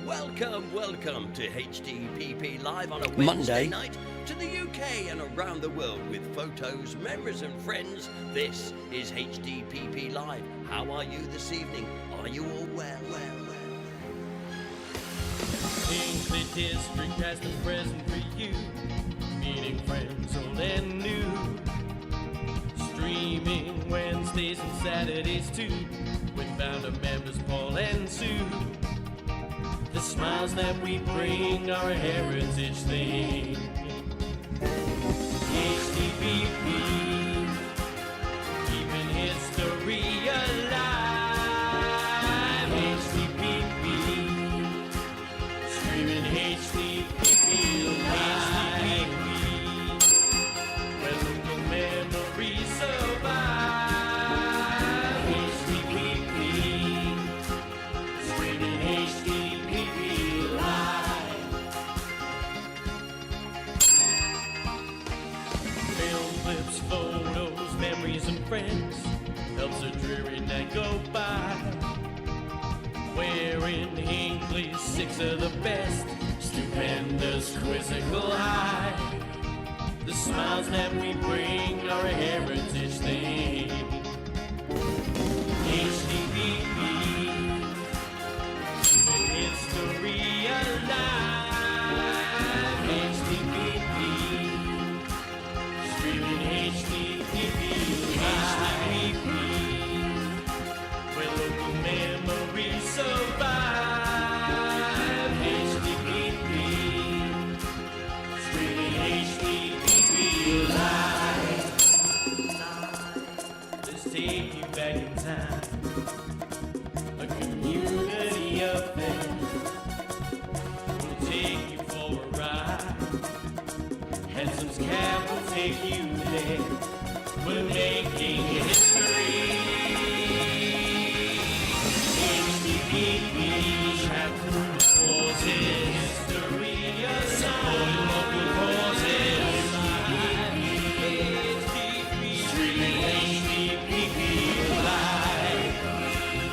Welcome to HDPP Live on a Wednesday night to the UK and around the world with photos, memories and friends. This is HDPP Live. How are you this evening? Are you all well? Hinckley District has the present for you, meeting friends old and new. Streaming Wednesdays and Saturdays too, with founder members Paul and Sue. The smiles that we bring are a heritage thing. HDPP, keeping history alive. HDPP, streaming HDPP live. Where local memories survive. HDPP, streaming HDPP live. Film clips, photos, memories and friends helps a dreary night go by. We're in Hinckley, six of the best, stupendous quizzical high. The smiles that we bring are a heritage thing. HDPP, keeping history alive. HDPP, streaming HDPP live. Where local memories survive. HDPP, streaming HDPP live. Let's take you back in time. A community affair. We'll take you for a ride. Henson's Cab will take you there. We're making history. HDPP, track through the pauses. History supporting local causes. HDPP, streaming HDPP live.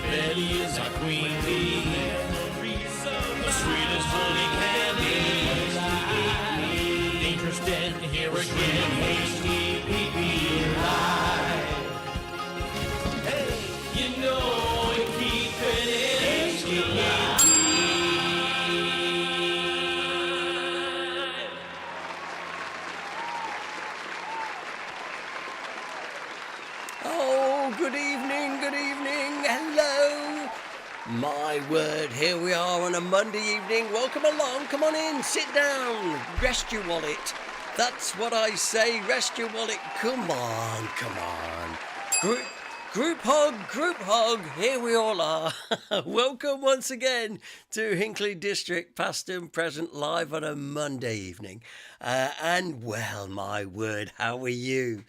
Betty is our queen bee, as sweet as honey candy. Dangerous Den here again. HDPP live. Hey, you know we keep it in HDPP. Oh, good evening, hello. My word, here we are on a Monday evening. Welcome along, come on in, sit down, rest your wallet. That's what I say, rest your wallet. Come on. Group hug, here we all are. Welcome once again to Hinckley District, past and present, live on a Monday evening. And well, my word, how are you?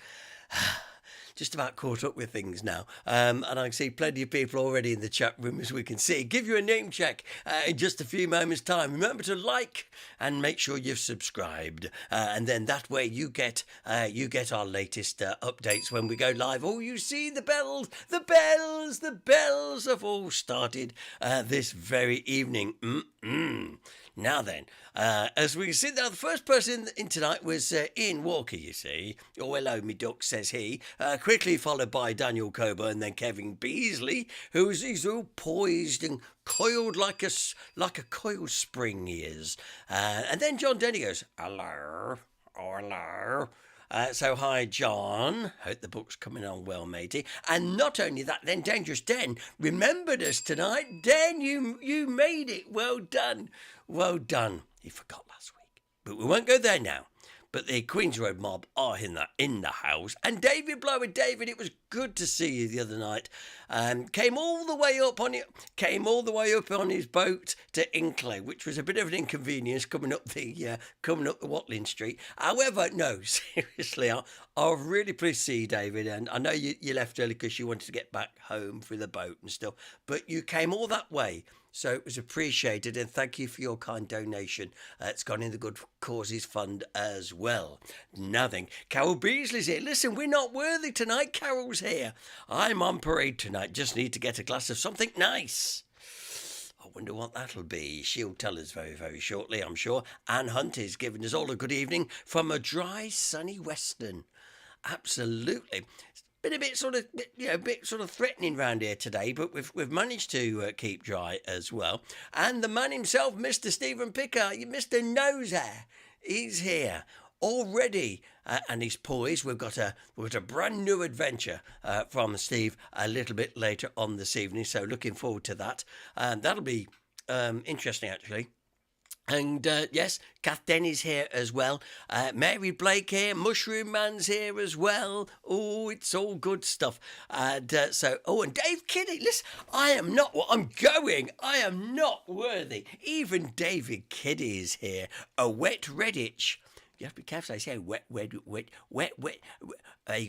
Just about caught up with things now. And I can see plenty of people already in the chat room, as we can see. Give you a name check in just a few moments' time. Remember to like and make sure you've subscribed. And then that way you get our latest updates when we go live. Oh, you see the bells have all started this very evening. Now then, as we see now, the first person in tonight was Ian Walker, you see. Oh, hello, me duck, says he. Quickly followed by Daniel Coburn, and then Kevin Beasley, he's all poised and coiled like a coil spring he is. And then John Denny goes, hello. So hi, John. Hope the book's coming on well, matey. And not only that, then Dangerous Den remembered us tonight. Den, you made it. Well done. He forgot last week, but we won't go there now. But the Queen's Road mob are in the house. And David Blower, David, it was good to see you the other night. Came all the way up on his boat to Hinckley, which was a bit of an inconvenience coming up the Watling Street. However, no, seriously, I'm really pleased to see you, David. And I know you left early because you wanted to get back home through the boat and stuff. But you came all that way. So it was appreciated, and thank you for your kind donation. It's gone in the Good Causes Fund as well. Now then, Carol Beasley's here. Listen, we're not worthy tonight. Carol's here. I'm on parade tonight. Just need to get a glass of something nice. I wonder what that'll be. She'll tell us very, very shortly, I'm sure. Anne Hunt is giving us all a good evening from a dry, sunny Western. Absolutely. It's been a bit sort of, a bit sort of threatening round here today, but we've managed to keep dry as well. And the man himself, Mr. Stephen Picker, Mr. Noser, he's here already, and he's poised. We've got a brand new adventure from Steve a little bit later on this evening, so looking forward to that. That'll be interesting, actually. And yes, Kath Denny's here as well. Mary Blake here. Mushroom Man's here as well. Oh, it's all good stuff. And and Dave Kiddie. Listen, I am not what I'm going. I am not worthy. Even David Kiddie is here. A wet Redditch. You have to be careful. I say wet, a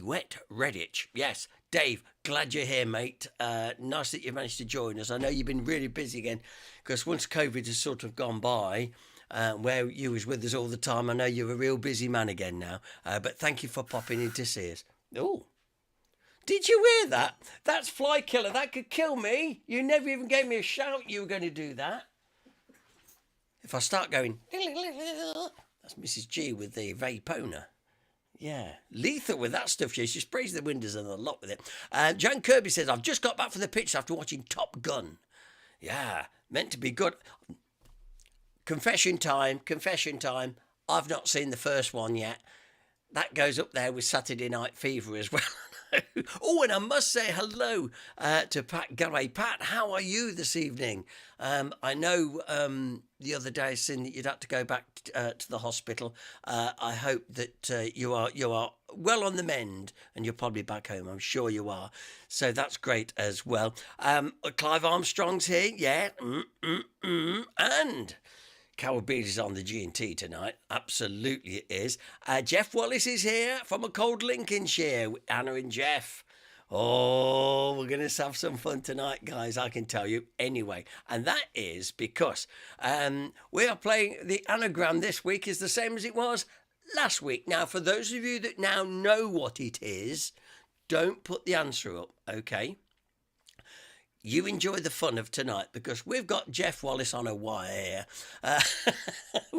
wet Redditch. Yes, Dave, glad you're here, mate. Nice that you managed to join us. I know you've been really busy again, because once COVID has sort of gone by, where you was with us all the time, I know you're a real busy man again now. But thank you for popping in to see us. Oh, did you hear that? That's Fly Killer. That could kill me. You never even gave me a shout you were going to do that. If I start going... That's Mrs. G with the Vapona. Yeah, lethal with that stuff. She sprays the windows and a lot with it. Jan Kirby says, I've just got back from the pitch after watching Top Gun. Yeah, meant to be good. Confession time. I've not seen the first one yet. That goes up there with Saturday Night Fever as well. Oh, and I must say hello to Pat Galloway. Pat, how are you this evening? I know the other day, seeing that you'd had to go back to the hospital. I hope that you are well on the mend, and you're probably back home. I'm sure you are. So that's great as well. Clive Armstrong's here, yeah. And Carol Beard is on the G&T tonight. Absolutely it is. Jeff Wallace is here from a cold Lincolnshire. Anna and Jeff. Oh, we're going to have some fun tonight, guys, I can tell you. Anyway, and that is because we are playing the anagram this week is the same as it was last week. Now, for those of you that now know what it is, don't put the answer up, okay? You enjoy the fun of tonight, because we've got Jeff Wallace on a wire here.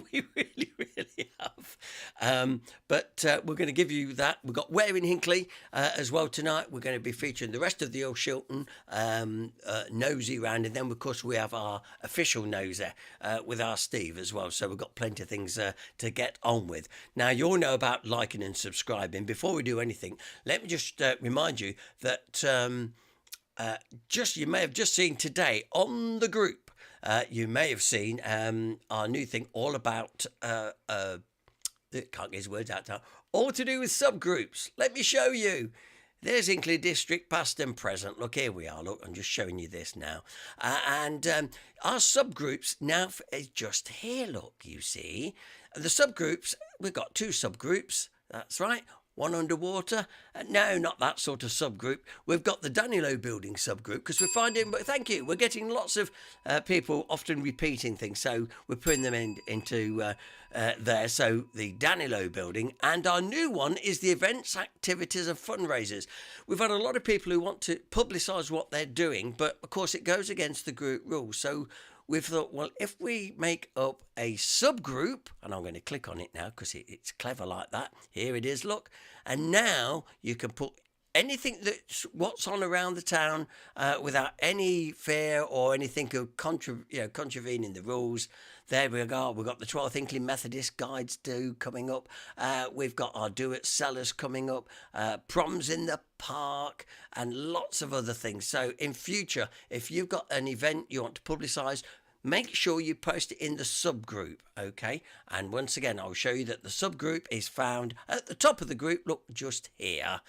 We really have. But we're going to give you that. We've got Where in Hinckley as well tonight. We're going to be featuring the rest of the old Shilton nosy round. And then, of course, we have our official nosy with our Steve as well. So we've got plenty of things to get on with. Now, you all know about liking and subscribing. Before we do anything, let me just remind you that... you may have just seen today on the group, you may have seen our new thing all about, can't get his words out now, all to do with subgroups. Let me show you. There's Hinckley District, past and present. Look, here we are. Look, I'm just showing you this now. And our subgroups now is just here, look, you see. The subgroups, we've got two subgroups. That's right. One underwater. No, not that sort of subgroup. We've got the Danilo building subgroup, because we're finding, but thank you, we're getting lots of people often repeating things, so we're putting them into there. So the Danilo building, and our new one is the events, activities and fundraisers. We've had a lot of people who want to publicise what they're doing, but of course it goes against the group rules. So we've thought, well, if we make up a subgroup, and I'm going to click on it now because it's clever like that. Here it is, look. And now you can put anything that's what's on around the town without any fear or anything of contravening the rules. There we go. We've got the 12th Hinckley Methodist Guides coming up. We've got our Do It Sellers coming up. Proms in the park and lots of other things. So in future, if you've got an event you want to publicise, make sure you post it in the subgroup, okay? And once again, I'll show you that the subgroup is found at the top of the group. Look, just here.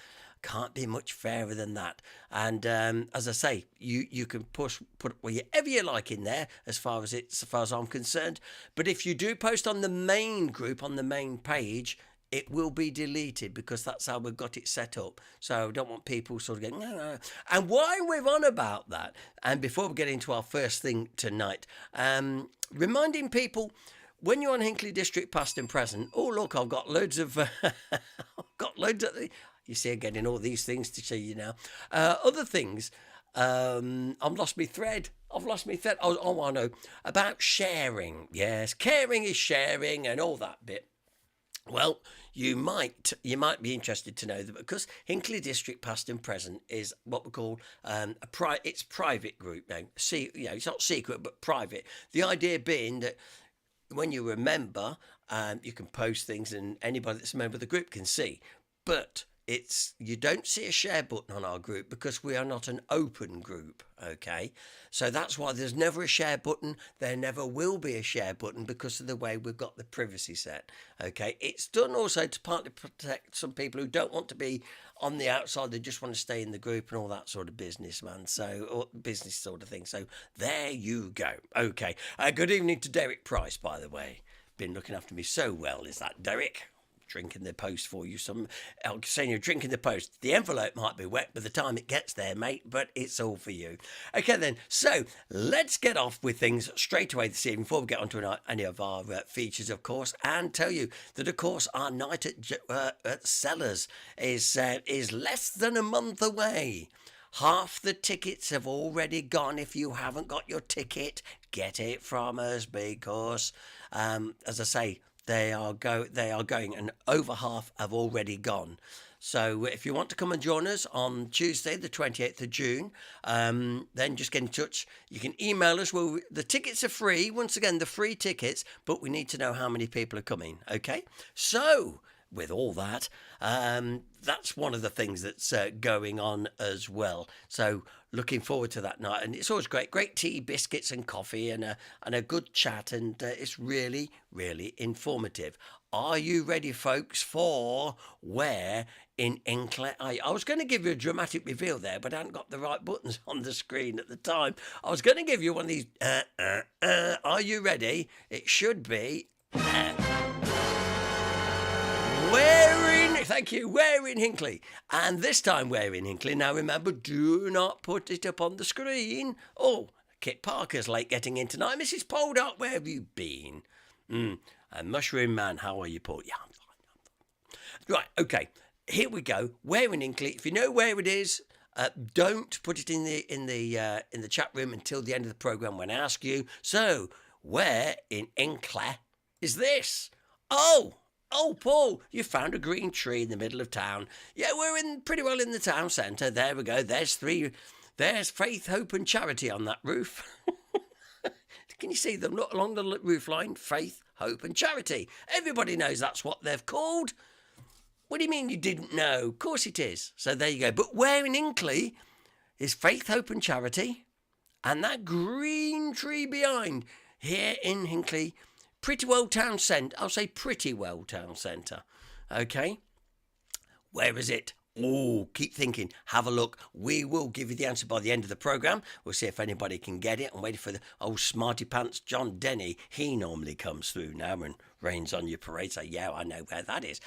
Can't be much fairer than that. And as I say, you can put whatever you like in there as far as I'm concerned. But if you do post on the main group, on the main page, it will be deleted, because that's how we've got it set up. So I don't want people sort of going, no. And why we're on about that, and before we get into our first thing tonight, reminding people, when you're on Hinckley District past and present, oh look, I've got loads of, you see, I'm getting all these things to show you now. Other things, I've lost my thread. I've lost my thread. Oh, I know. About sharing. Yes, caring is sharing and all that bit. Well, you might be interested to know that because Hinckley District Past and Present is what we call it's private group now. See, it's not secret but private. The idea being that when you're a member, you can post things and anybody that's a member of the group can see. But you don't see a share button on our group because we are not an open group, okay? So that's why there's never a share button. There never will be a share button because of the way we've got the privacy set, okay? It's done also to partly protect some people who don't want to be on the outside. They just want to stay in the group and all that sort of business, man. So, or business sort of thing. So there you go. Okay. Good evening to Derek Price, by the way. Been looking after me so well, is that Derek? Drinking the post for you. Saying you're drinking the post. The envelope might be wet by the time it gets there, mate, but it's all for you. Okay then, so let's get off with things straight away this evening before we get on to any of our features, of course, and tell you that, of course, our night at Sellers is less than a month away. Half the tickets have already gone. If you haven't got your ticket, get it from us because, as I say, they are going, and over half have already gone. So if you want to come and join us on Tuesday, the 28th of June, then just get in touch. You can email us. Well, the tickets are free. Once again, the free tickets, but we need to know how many people are coming. Okay, so with all that, that's one of the things that's going on as well. So looking forward to that night, and it's always great tea, biscuits and coffee and a good chat, and it's really informative. Are you ready, folks, for where in Hinckley? I was going to give you a dramatic reveal there, but I hadn't got the right buttons on the screen at the time. I was going to give you one of these are you ready? It should be where in Hinckley. And this time where in Hinckley. Now remember, do not put it up on the screen. Oh, Kit Parker's late getting in tonight. Mrs. Poldark, where have you been? And Mushroom Man, how are you, Paul? Yeah, I'm fine. Right, okay, here we go. Where in Hinckley? If you know where it is, don't put it in the chat room until the end of the programme when I ask you. So, where in Hinckley is this? Oh, Paul, you found a green tree in the middle of town. Yeah, we're pretty well in the town centre. There we go. There's Faith, Hope and Charity on that roof. Can you see them? Look along the roof line. Faith, Hope and Charity. Everybody knows that's what they've called. What do you mean you didn't know? Of course it is. So there you go. But where in Hinckley is Faith, Hope and Charity? And that green tree behind here in Hinckley, pretty well town centre. I'll say pretty well town centre. Okay? Where is it? Oh, keep thinking. Have a look. We will give you the answer by the end of the programme. We'll see if anybody can get it. I'm waiting for the old smarty pants John Denny. He normally comes through now and rains on your parade. So, yeah, I know where that is.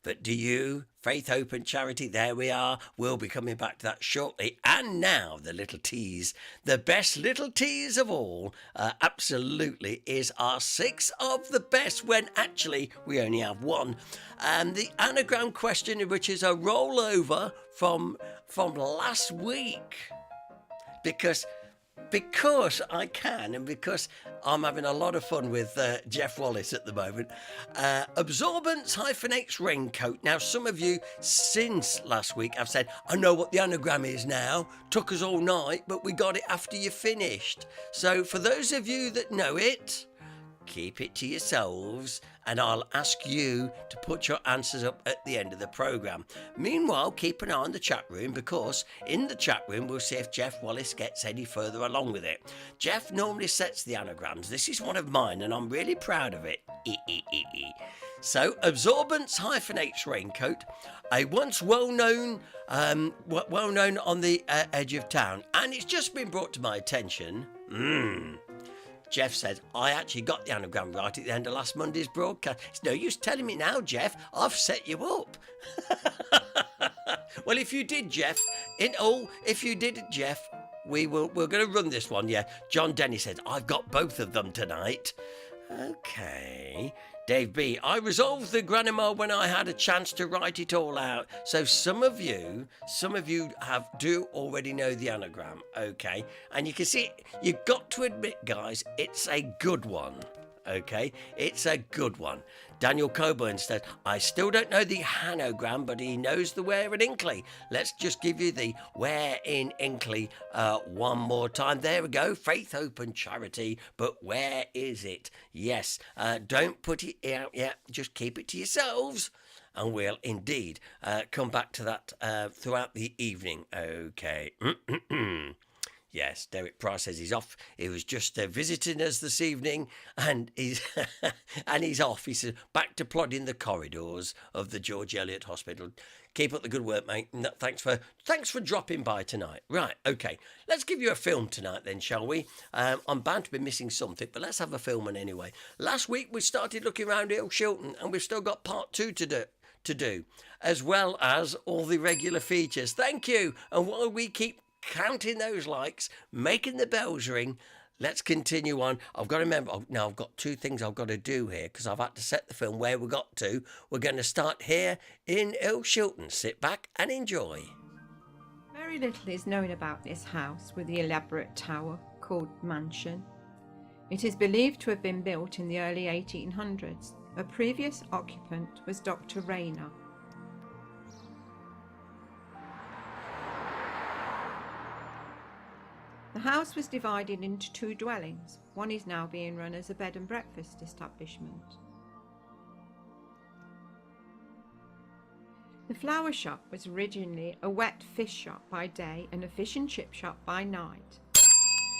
But do you? Faith, Hope and Charity, there we are. We'll be coming back to that shortly. And now the little tease, the best little tease of all, absolutely, is our 6 of the best, when actually we only have one. And the anagram question, which is a rollover from last week. Because I can, and because I'm having a lot of fun with Jeff Wallace at the moment. Absorbance-X raincoat. Now, some of you since last week have said, I know what the anagram is now. Took us all night, but we got it after you finished. So for those of you that know it, keep it to yourselves, and I'll ask you to put your answers up at the end of the programme. Meanwhile, keep an eye on the chat room, because in the chat room we'll see if Jeff Wallace gets any further along with it. Jeff normally sets the anagrams. This is one of mine, and I'm really proud of it. So, Absorbance-X raincoat, a once well-known on the edge of town, and it's just been brought to my attention. Jeff said, I actually got the anagram right at the end of last Monday's broadcast. It's no use telling me now, Jeff. I've set you up. Well, if you did, Jeff, we're going to run this one, yeah. John Denny said, I've got both of them tonight. Okay. Dave B, I resolved the grandma when I had a chance to write it all out. So some of you do already know the anagram, okay? And you can see, you've got to admit, guys, it's a good one. Okay, it's a good one. Daniel Coburn said, I still don't know the hanogram, but he knows the where in Hinckley. Let's just give you the where in Hinckley one more time. There we go. Faith, hope and charity. But where is it? Yes, don't put it out yet. Just keep it to yourselves. And we'll indeed come back to that throughout the evening. Okay. Yes, Derek Price says he's off. He was just visiting us this evening, and he's and he's off. He said back to plodding the corridors of the George Eliot Hospital. Keep up the good work, mate. No, thanks for dropping by tonight. Right, okay. Let's give you a film tonight, then, shall we? I'm bound to be missing something, but let's have a film one anyway. Last week we started looking around Hill Shilton, and we've still got part 2 to do, as well as all the regular features. Thank you. And while we keep counting those likes, making the bells ring, let's continue on. I've got to remember, now I've got 2 things I've got to do here, because I've had to set the film where we got to. We're going to start here in Hill Shilton. Sit back and enjoy. Very little is known about this house with the elaborate tower called Mansion. It is believed to have been built in the early 1800s. A previous occupant was Dr. Rayner. The house was divided into 2 dwellings. One is now being run as a bed and breakfast establishment. The flower shop was originally a wet fish shop by day and a fish and chip shop by night.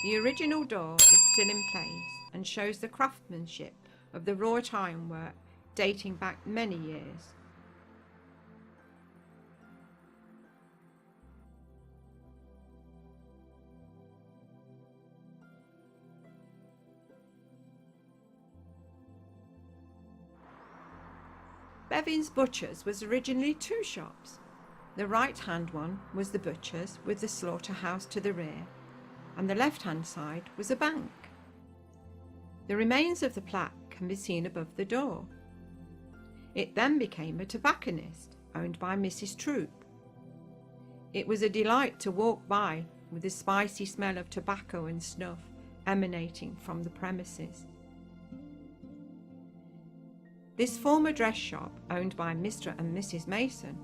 The original door is still in place and shows the craftsmanship of the wrought ironwork dating back many years. Bevin's Butchers was originally 2 shops. The right-hand one was the butcher's with the slaughterhouse to the rear, and the left-hand side was a bank. The remains of the plaque can be seen above the door. It then became a tobacconist owned by Mrs. Troop. It was a delight to walk by with the spicy smell of tobacco and snuff emanating from the premises. This former dress shop, owned by Mr. and Mrs. Mason,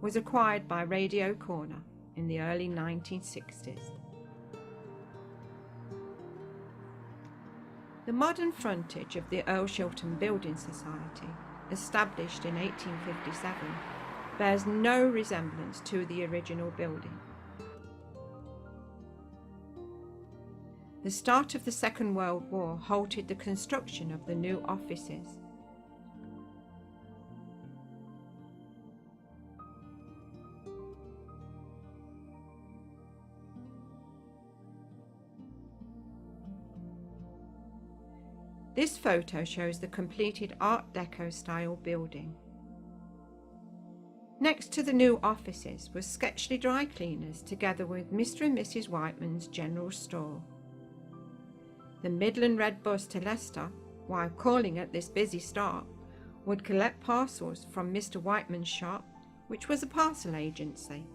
was acquired by Radio Corner in the early 1960s. The modern frontage of the Earl Shilton Building Society, established in 1857, bears no resemblance to the original building. The start of the Second World War halted the construction of the new offices. This photo shows the completed Art Deco style building. Next to the new offices was Sketchley Dry Cleaners together with Mr. and Mrs. Whiteman's general store. The Midland Red bus to Leicester, while calling at this busy stop, would collect parcels from Mr. Whiteman's shop, which was a parcel agency.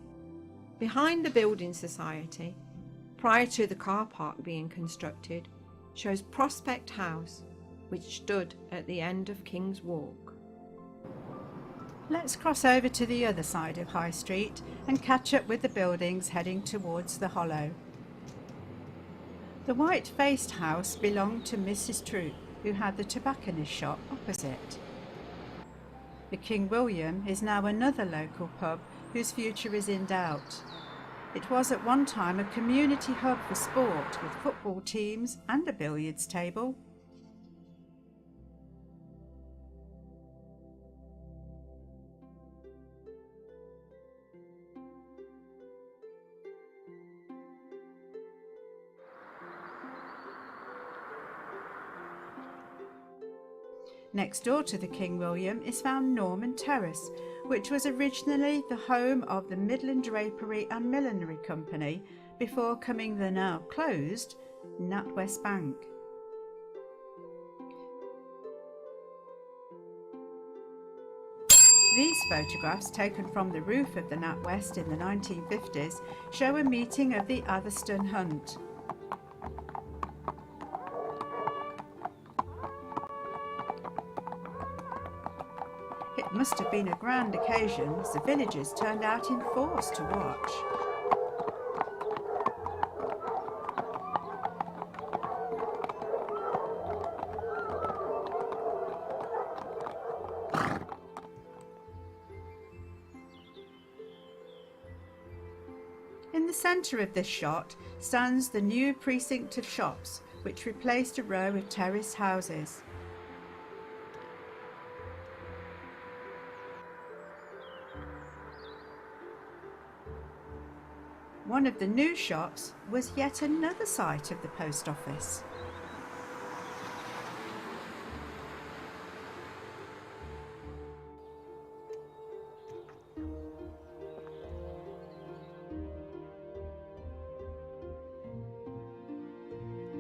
Behind the building society, prior to the car park being constructed, shows Prospect House, which stood at the end of King's Walk. Let's cross over to the other side of High Street and catch up with the buildings heading towards the Hollow. The white-faced house belonged to Mrs. Troop, who had the tobacconist shop opposite. The King William is now another local pub whose future is in doubt. It was at one time a community hub for sport with football teams and a billiards table. Next door to the King William is found Norman Terrace, which was originally the home of the Midland Drapery and Millinery Company before coming the now closed NatWest Bank. These photographs, taken from the roof of the NatWest in the 1950s, show a meeting of the Atherstone Hunt. It must have been a grand occasion, as the villagers turned out in force to watch. In the centre of this shot stands the new precinct of shops, which replaced a row of terraced houses. One of the new shops was yet another site of the post office.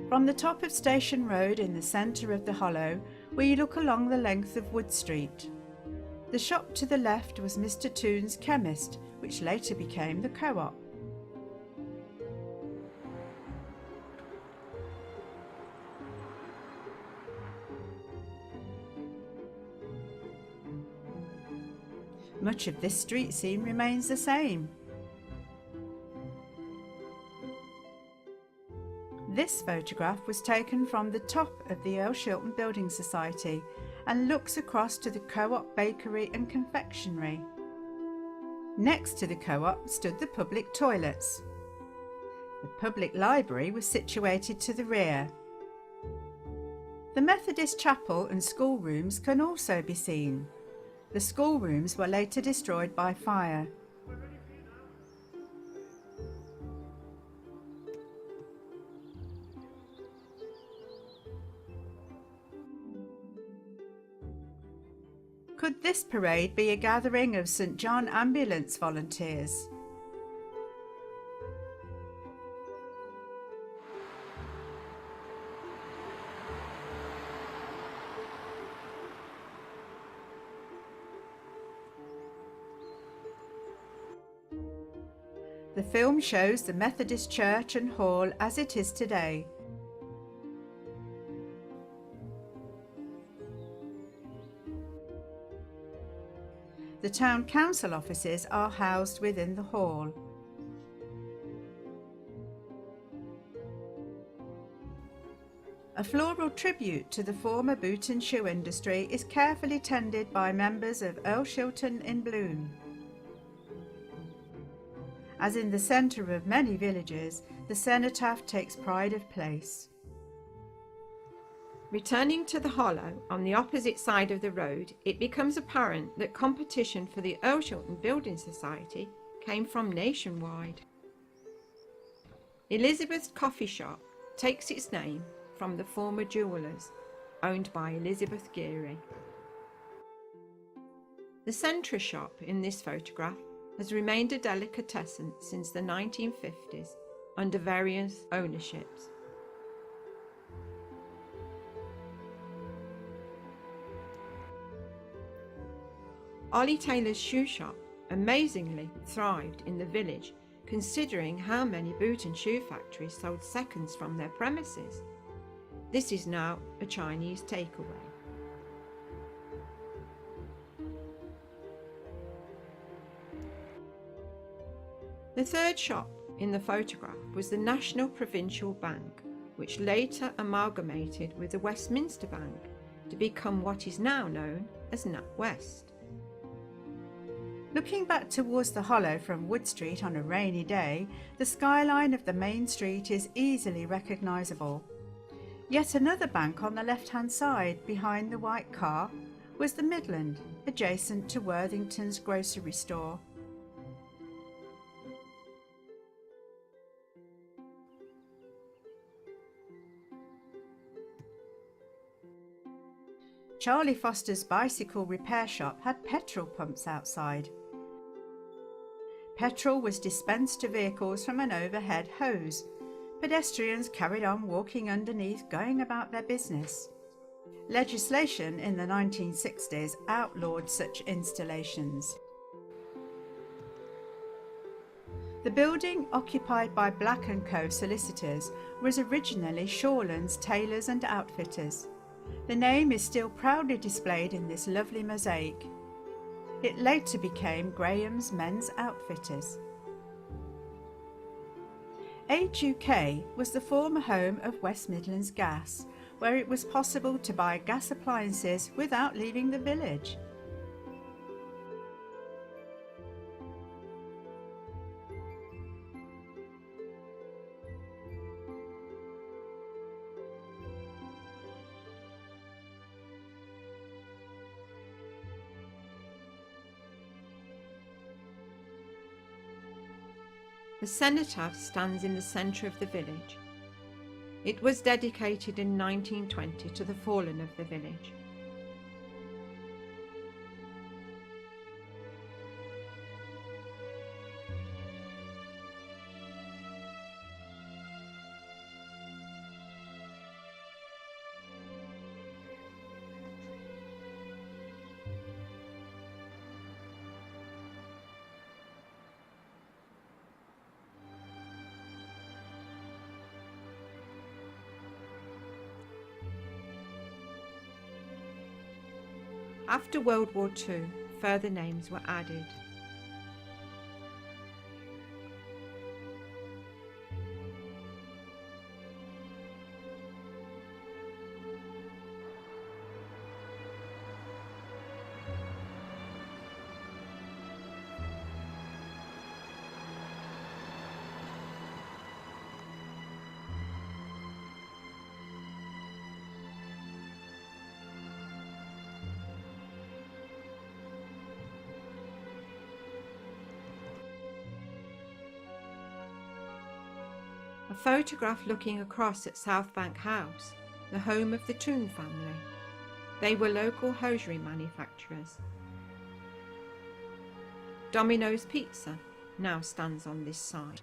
From the top of Station Road in the centre of the hollow, we look along the length of Wood Street. The shop to the left was Mr. Toon's chemist, which later became the Co-op. Much of this street scene remains the same. This photograph was taken from the top of the Earl Shilton Building Society and looks across to the Co-op Bakery and Confectionery. Next to the Co-op stood the public toilets. The public library was situated to the rear. The Methodist chapel and schoolrooms can also be seen. The schoolrooms were later destroyed by fire. Could this parade be a gathering of St John Ambulance volunteers? The film shows the Methodist Church and Hall as it is today. The town council offices are housed within the hall. A floral tribute to the former boot and shoe industry is carefully tended by members of Earl Shilton in bloom. As in the centre of many villages, the cenotaph takes pride of place. Returning to the hollow on the opposite side of the road, it becomes apparent that competition for the Earl Shilton Building Society came from nationwide. Elizabeth's Coffee Shop takes its name from the former jewellers, owned by Elizabeth Geary. The Centra shop in this photograph has remained a delicatessen since the 1950s under various ownerships. Ollie Taylor's shoe shop amazingly thrived in the village, considering how many boot and shoe factories sold seconds from their premises. This is now a Chinese takeaway. The third shop in the photograph was the National Provincial Bank, which later amalgamated with the Westminster Bank to become what is now known as NatWest. Looking back towards the hollow from Wood Street on a rainy day, the skyline of the main street is easily recognisable. Yet another bank on the left-hand side, behind the white car, was the Midland, adjacent to Worthington's grocery store. Charlie Foster's bicycle repair shop had petrol pumps outside. Petrol was dispensed to vehicles from an overhead hose. Pedestrians carried on walking underneath, going about their business. Legislation in the 1960s outlawed such installations. The building, occupied by Black & Co solicitors, was originally Shawlands Tailors and Outfitters. The name is still proudly displayed in this lovely mosaic. It later became Graham's Men's Outfitters. HUK was the former home of West Midlands Gas, where it was possible to buy gas appliances without leaving the village. The cenotaph stands in the centre of the village. It was dedicated in 1920 to the fallen of the village. After World War II, further names were added. A photograph looking across at Southbank House, the home of the Toon family. They were local hosiery manufacturers. Domino's Pizza now stands on this site.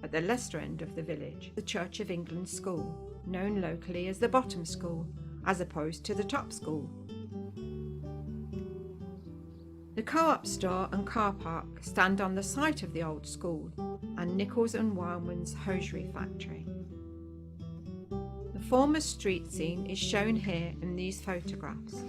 At the Leicester end of the village, the Church of England School, known locally as the Bottom School, as opposed to the Top School. The Co-op store and car park stand on the site of the old school and Nichols and Wildman's hosiery factory. The former street scene is shown here in these photographs.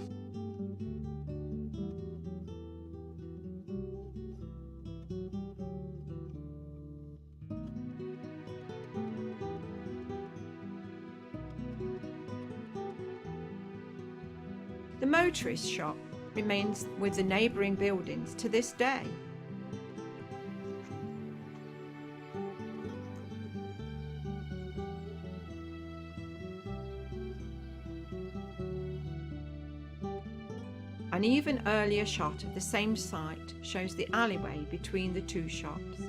The motorist shop remains with the neighbouring buildings to this day. An even earlier shot of the same site shows the alleyway between the two shops.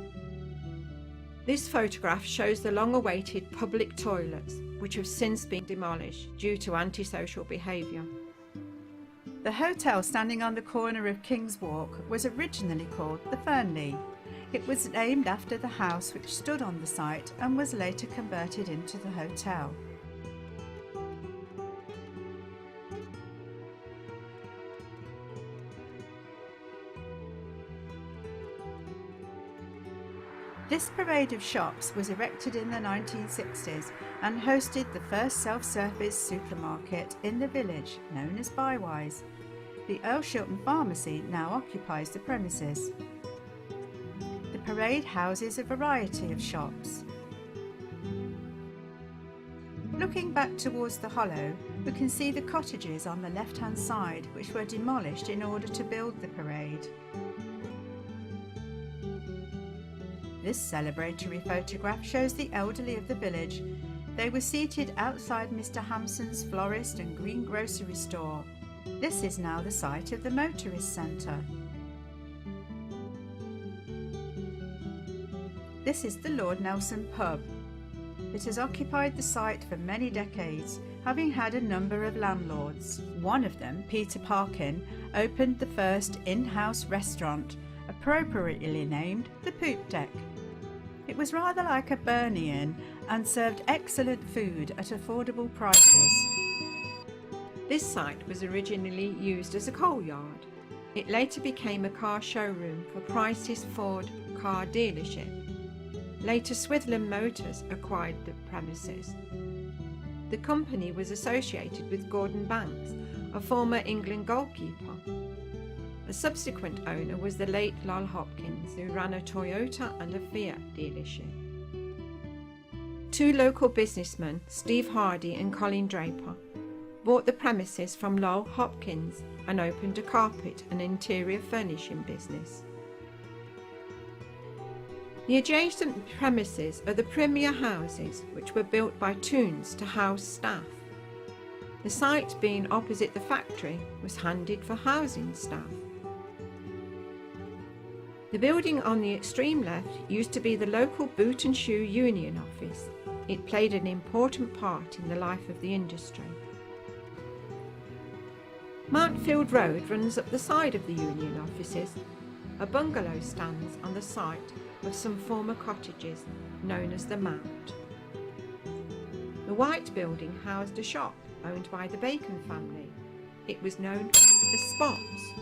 This photograph shows the long-awaited public toilets, which have since been demolished due to antisocial behaviour. The hotel standing on the corner of King's Walk was originally called the Fernley. It was named after the house which stood on the site and was later converted into the hotel. This parade of shops was erected in the 1960s and hosted the first self-service supermarket in the village, known as Bywise. The Earl Shilton Pharmacy now occupies the premises. The parade houses a variety of shops. Looking back towards the hollow, we can see the cottages on the left-hand side, which were demolished in order to build the parade. This celebratory photograph shows the elderly of the village. They were seated outside Mr. Hampson's florist and greengrocery store. This is now the site of the Motorist Centre. This is the Lord Nelson pub. It has occupied the site for many decades, having had a number of landlords. One of them, Peter Parkin, opened the first in-house restaurant, appropriately named the Poop Deck. It was rather like a Burnie Inn and served excellent food at affordable prices. This site was originally used as a coal yard. It later became a car showroom for Price's Ford car dealership. Later, Swithland Motors acquired the premises. The company was associated with Gordon Banks, a former England goalkeeper. A subsequent owner was the late Lol Hopkins, who ran a Toyota and a Fiat dealership. Two local businessmen, Steve Hardy and Colin Draper, bought the premises from Lol Hopkins and opened a carpet and interior furnishing business. The adjacent premises are the Premier houses, which were built by Toons to house staff. The site being opposite the factory was handed for housing staff. The building on the extreme left used to be the local boot and shoe union office. It played an important part in the life of the industry. Mountfield Road runs up the side of the union offices. A bungalow stands on the site of some former cottages known as the Mount. The white building housed a shop owned by the Bacon family. It was known as Spots.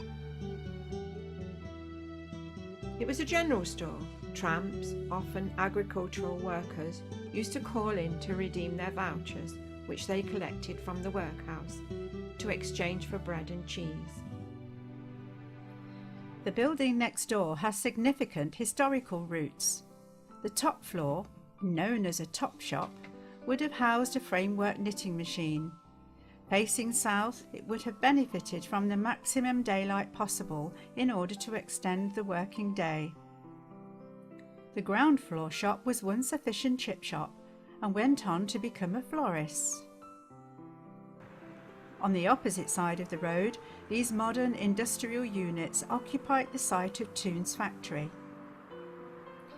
It was a general store. Tramps, often agricultural workers, used to call in to redeem their vouchers, which they collected from the workhouse, to exchange for bread and cheese. The building next door has significant historical roots. The top floor, known as a top shop, would have housed a framework knitting machine. Facing south, it would have benefited from the maximum daylight possible in order to extend the working day. The ground floor shop was once a fish and chip shop and went on to become a florist's. On the opposite side of the road, these modern industrial units occupied the site of Toons factory.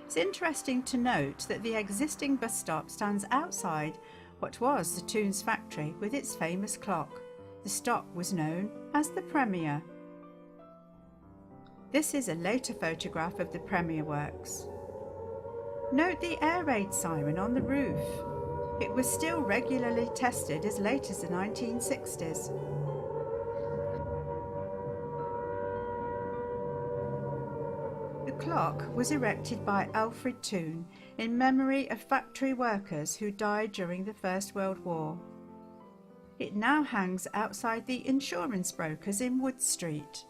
It's interesting to note that the existing bus stop stands outside what was the Toons factory with its famous clock. The stop was known as the Premier. This is a later photograph of the Premier Works. Note the air raid siren on the roof. It was still regularly tested as late as the 1960s. The clock was erected by Alfred Toon in memory of factory workers who died during the First World War. It now hangs outside the insurance brokers in Wood Street.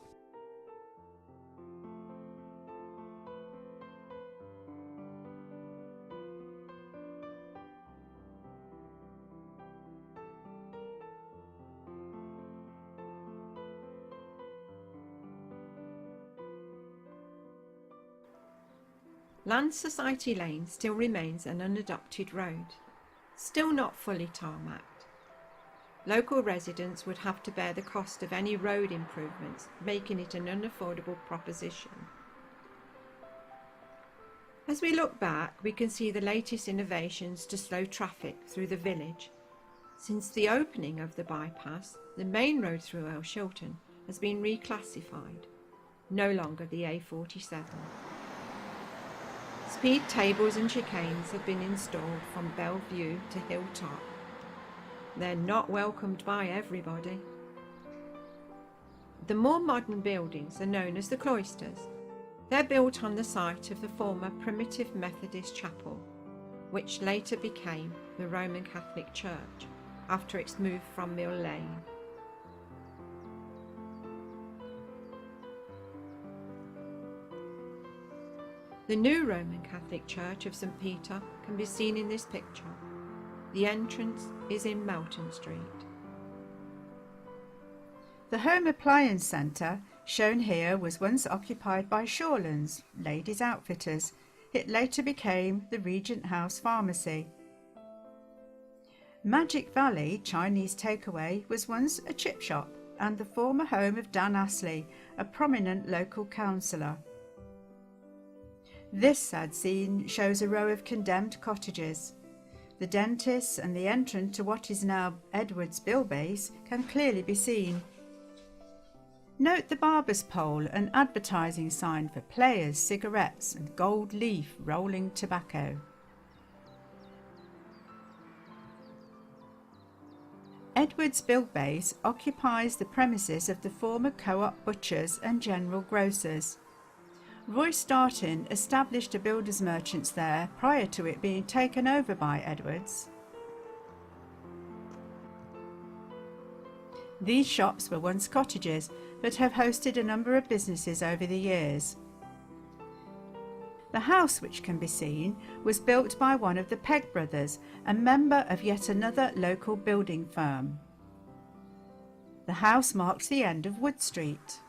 Land Society Lane still remains an unadopted road, still not fully tarmacked. Local residents would have to bear the cost of any road improvements, making it an unaffordable proposition. As we look back, we can see the latest innovations to slow traffic through the village. Since the opening of the bypass, the main road through Elshilton has been reclassified, no longer the A47. Speed tables and chicanes have been installed from Bellevue to Hilltop. They're not welcomed by everybody. The more modern buildings are known as the cloisters. They're built on the site of the former Primitive Methodist Chapel, which later became the Roman Catholic Church after its move from Mill Lane. The new Roman Catholic Church of St. Peter can be seen in this picture. The entrance is in Melton Street. The Home Appliance Centre, shown here, was once occupied by Shawlands, ladies' outfitters. It later became the Regent House Pharmacy. Magic Valley Chinese Takeaway was once a chip shop and the former home of Dan Astley, a prominent local councillor. This sad scene shows a row of condemned cottages. The dentist and the entrance to what is now Edwards Bill Base can clearly be seen. Note the barber's pole and advertising sign for players, cigarettes and gold leaf rolling tobacco. Edwards Bilbase occupies the premises of the former Co-op butchers and general grocers. Roy Startin established a builder's merchants there prior to it being taken over by Edwards. These shops were once cottages, but have hosted a number of businesses over the years. The house, which can be seen, was built by one of the Pegg brothers, a member of yet another local building firm. The house marks the end of Wood Street.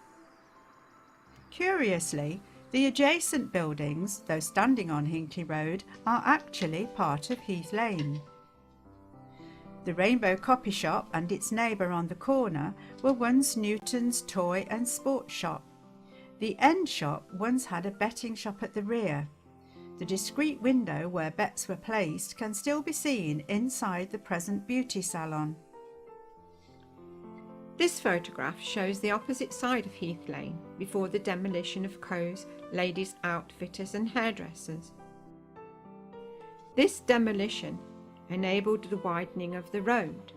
Curiously, the adjacent buildings, though standing on Hinckley Road, are actually part of Heath Lane. The Rainbow Copy Shop and its neighbour on the corner were once Newton's toy and sports shop. The end shop once had a betting shop at the rear. The discreet window where bets were placed can still be seen inside the present beauty salon. This photograph shows the opposite side of Heath Lane before the demolition of Coe's Ladies Outfitters and Hairdressers. This demolition enabled the widening of the road.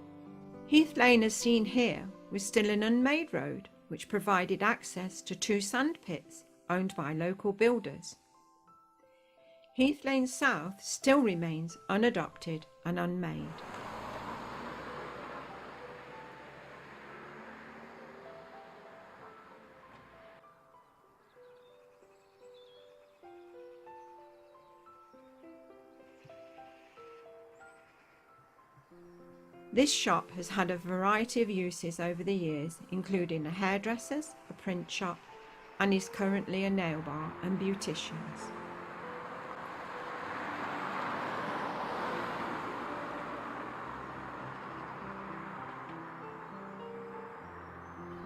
Heath Lane, as seen here, was still an unmade road which provided access to 2 sand pits owned by local builders. Heath Lane South still remains unadopted and unmade. This shop has had a variety of uses over the years, including a hairdresser's, a print shop, and is currently a nail bar and beauticians.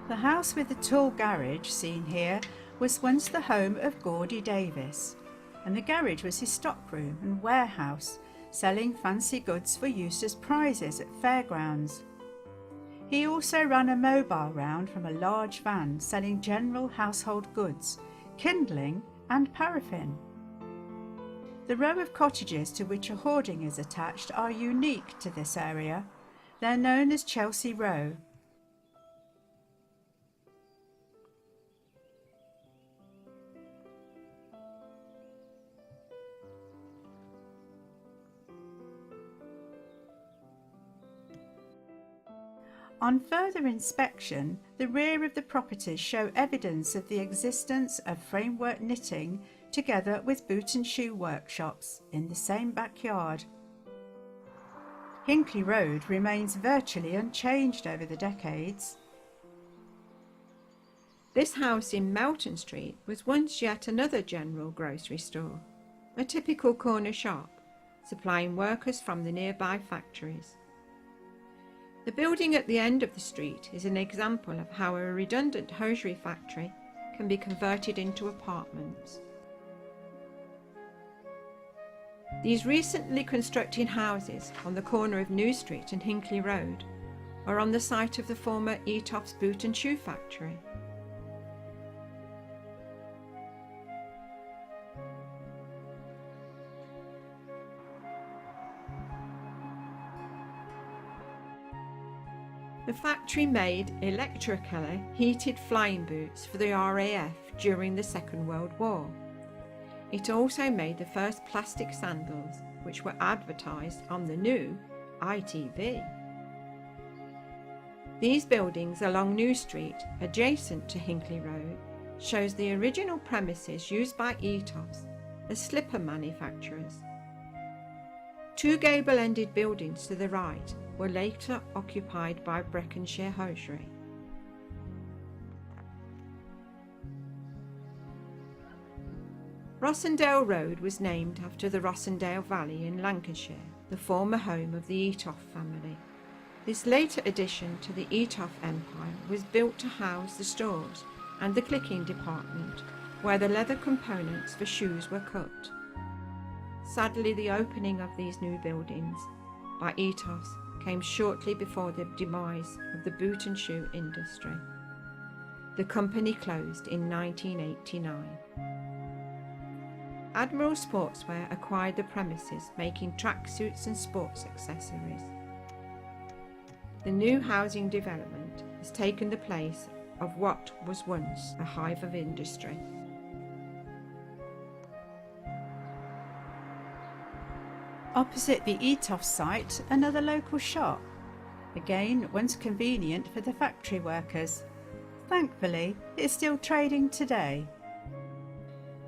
The house with the tall garage seen here was once the home of Gaudy Davis, and the garage was his stockroom and warehouse, selling fancy goods for use as prizes at fairgrounds. He also ran a mobile round from a large van selling general household goods, kindling and paraffin. The row of cottages to which a hoarding is attached are unique to this area. They're known as Chelsea Row. On further inspection, the rear of the properties show evidence of the existence of framework knitting together with boot and shoe workshops in the same backyard. Hinckley Road remains virtually unchanged over the decades. This house in Melton Street was once yet another general grocery store, a typical corner shop, supplying workers from the nearby factories. The building at the end of the street is an example of how a redundant hosiery factory can be converted into apartments. These recently constructed houses on the corner of New Street and Hinckley Road are on the site of the former Etoff's Boot and Shoe Factory. The factory made electrically heated flying boots for the RAF during the Second World War. It also made the first plastic sandals, which were advertised on the new ITV. These buildings along New Street, adjacent to Hinckley Road, shows the original premises used by Etoffs as slipper manufacturers. 2 gable-ended buildings to the right were later occupied by Breconshire Hosiery. Rossendale Road was named after the Rossendale Valley in Lancashire, the former home of the Etoff family. This later addition to the Etoff empire was built to house the stores and the clicking department, where the leather components for shoes were cut. Sadly, the opening of these new buildings by Etoffs came shortly before the demise of the boot and shoe industry. The company closed in 1989. Admiral Sportswear acquired the premises, making tracksuits and sports accessories. The new housing development has taken the place of what was once a hive of industry. Opposite the Etoff site, another local shop. Again, once convenient for the factory workers. Thankfully, it's still trading today.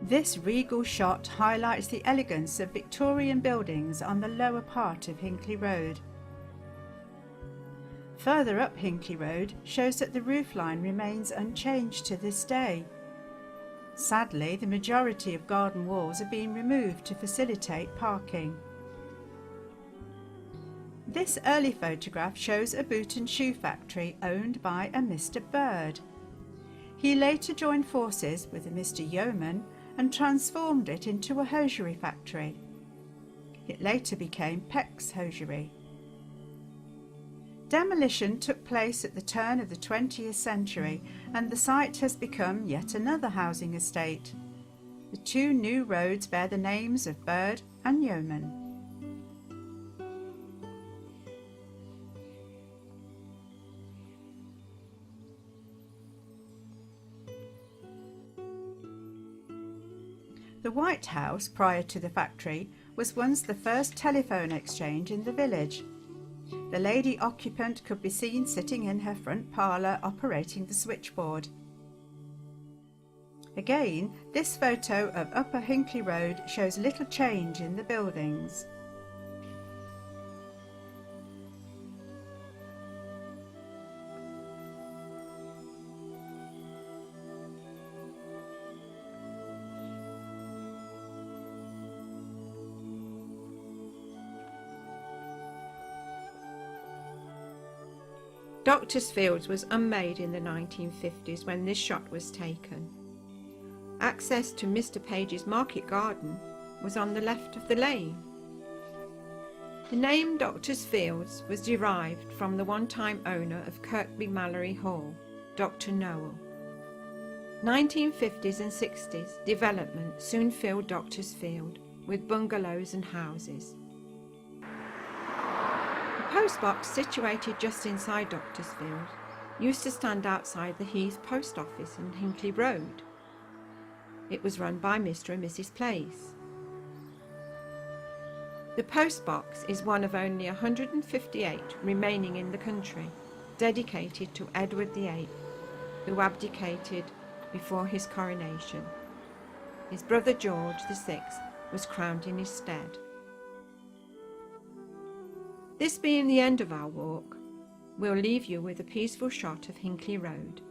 This regal shot highlights the elegance of Victorian buildings on the lower part of Hinckley Road. Further up Hinckley Road shows that the roofline remains unchanged to this day. Sadly, the majority of garden walls are being removed to facilitate parking. This early photograph shows a boot and shoe factory owned by a Mr. Bird. He later joined forces with a Mr. Yeoman and transformed it into a hosiery factory. It later became Peck's Hosiery. Demolition took place at the turn of the 20th century and the site has become yet another housing estate. The two new roads bear the names of Bird and Yeoman. The White House, prior to the factory, was once the first telephone exchange in the village. The lady occupant could be seen sitting in her front parlour operating the switchboard. Again, this photo of Upper Hinckley Road shows little change in the buildings. Doctors' Fields was unmade in the 1950s when this shot was taken. Access to Mr. Page's market garden was on the left of the lane. The name Doctors' Fields was derived from the one-time owner of Kirkby Mallory Hall, Dr. Noel. 1950s and 60s development soon filled Doctors' Field with bungalows and houses. The postbox, situated just inside Doctors' Field, used to stand outside the Heath Post Office in Hinckley Road. It was run by Mr. and Mrs. Place. The postbox is one of only 158 remaining in the country, dedicated to Edward VIII, who abdicated before his coronation. His brother George VI was crowned in his stead. This being the end of our walk, we'll leave you with a peaceful shot of Hinckley Road.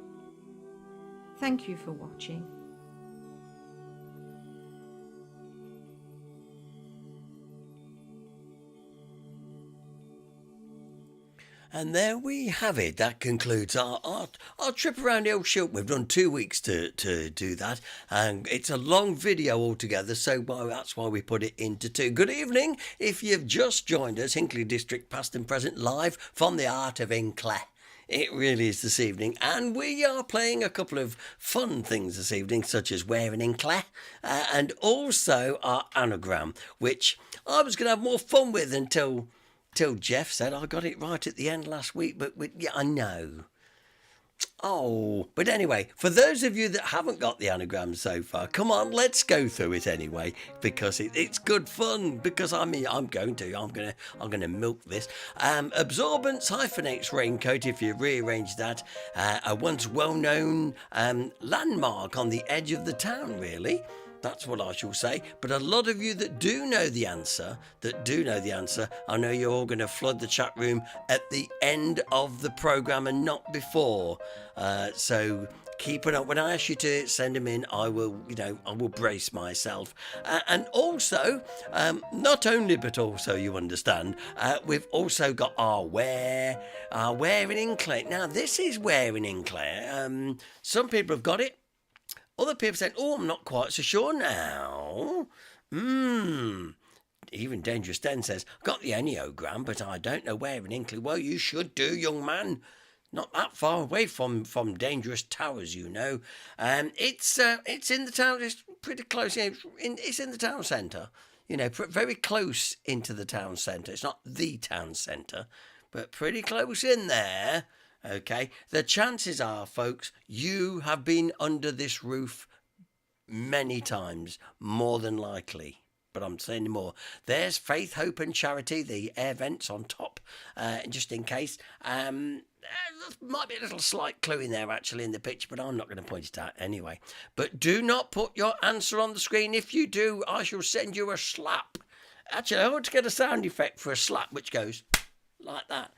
Thank you for watching. And there we have it. That concludes our trip around the old Shilton. We've done 2 weeks to do that. And it's a long video altogether, so that's why we put it into 2. Good evening. If you've just joined us, Hinckley District Past and Present, live from the Heart of Hinckley. It really is this evening, and we are playing a couple of fun things this evening, such as Wearing Hinckley, and also our anagram, which I was going to have more fun with until Jeff said I got it right at the end last week, but yeah, I know. Oh, but anyway, for those of you that haven't got the anagram so far, come on, let's go through it anyway, because it's good fun. Because I'm going to milk this. Absorbance hyphenates raincoat. If you rearrange that, a once well-known landmark on the edge of the town, really. That's what I shall say. But a lot of you that do know the answer, I know you're all going to flood the chat room at the end of the programme and not before. So keep it up. When I ask you to send them in, I will brace myself. And also, not only, but also, you understand, we've also got our Wearing Hinckley. Now, this is Wearing Hinckley. Some people have got it. Other people said, oh, I'm not quite so sure now. Even Dangerous Den says, got the Enneagram, but I don't know Wearing Hinckley. Well, you should do, young man. not that far away from dangerous towers, you know. It's in the town. It's pretty close. It's in the town centre. You know, very close into the town centre. It's not the town centre, but pretty close in there. Okay. The chances are, folks, you have been under this roof many times, more than likely. But I'm saying more. There's Faith, Hope and Charity, the air vents on top, just in case. There might be a little slight clue in there actually in the picture, but I'm not going to point it out anyway. But do not put your answer on the screen. If you do, I shall send you a slap. Actually, I want to get a sound effect for a slap, which goes like that.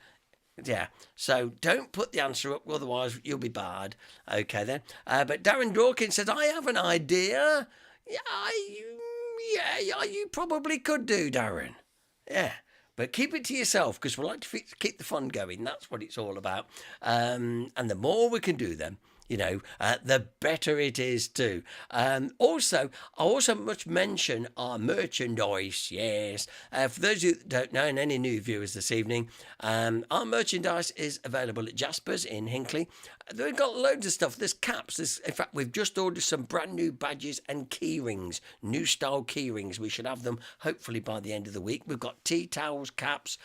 Yeah, so don't put the answer up, otherwise you'll be barred. Okay then. But Darren Dawkins says, I have an idea. Yeah, you probably could do, Darren. Yeah, but keep it to yourself, because we like to keep the fun going. That's what it's all about. And the more we can do them, the better it is too. I also must mention our merchandise, yes. For those who don't know, and any new viewers this evening, our merchandise is available at Jasper's in Hinckley. They've got loads of stuff. There's caps. In fact, we've just ordered some brand new badges and key rings, new style key rings. We should have them hopefully by the end of the week. We've got tea towels, caps,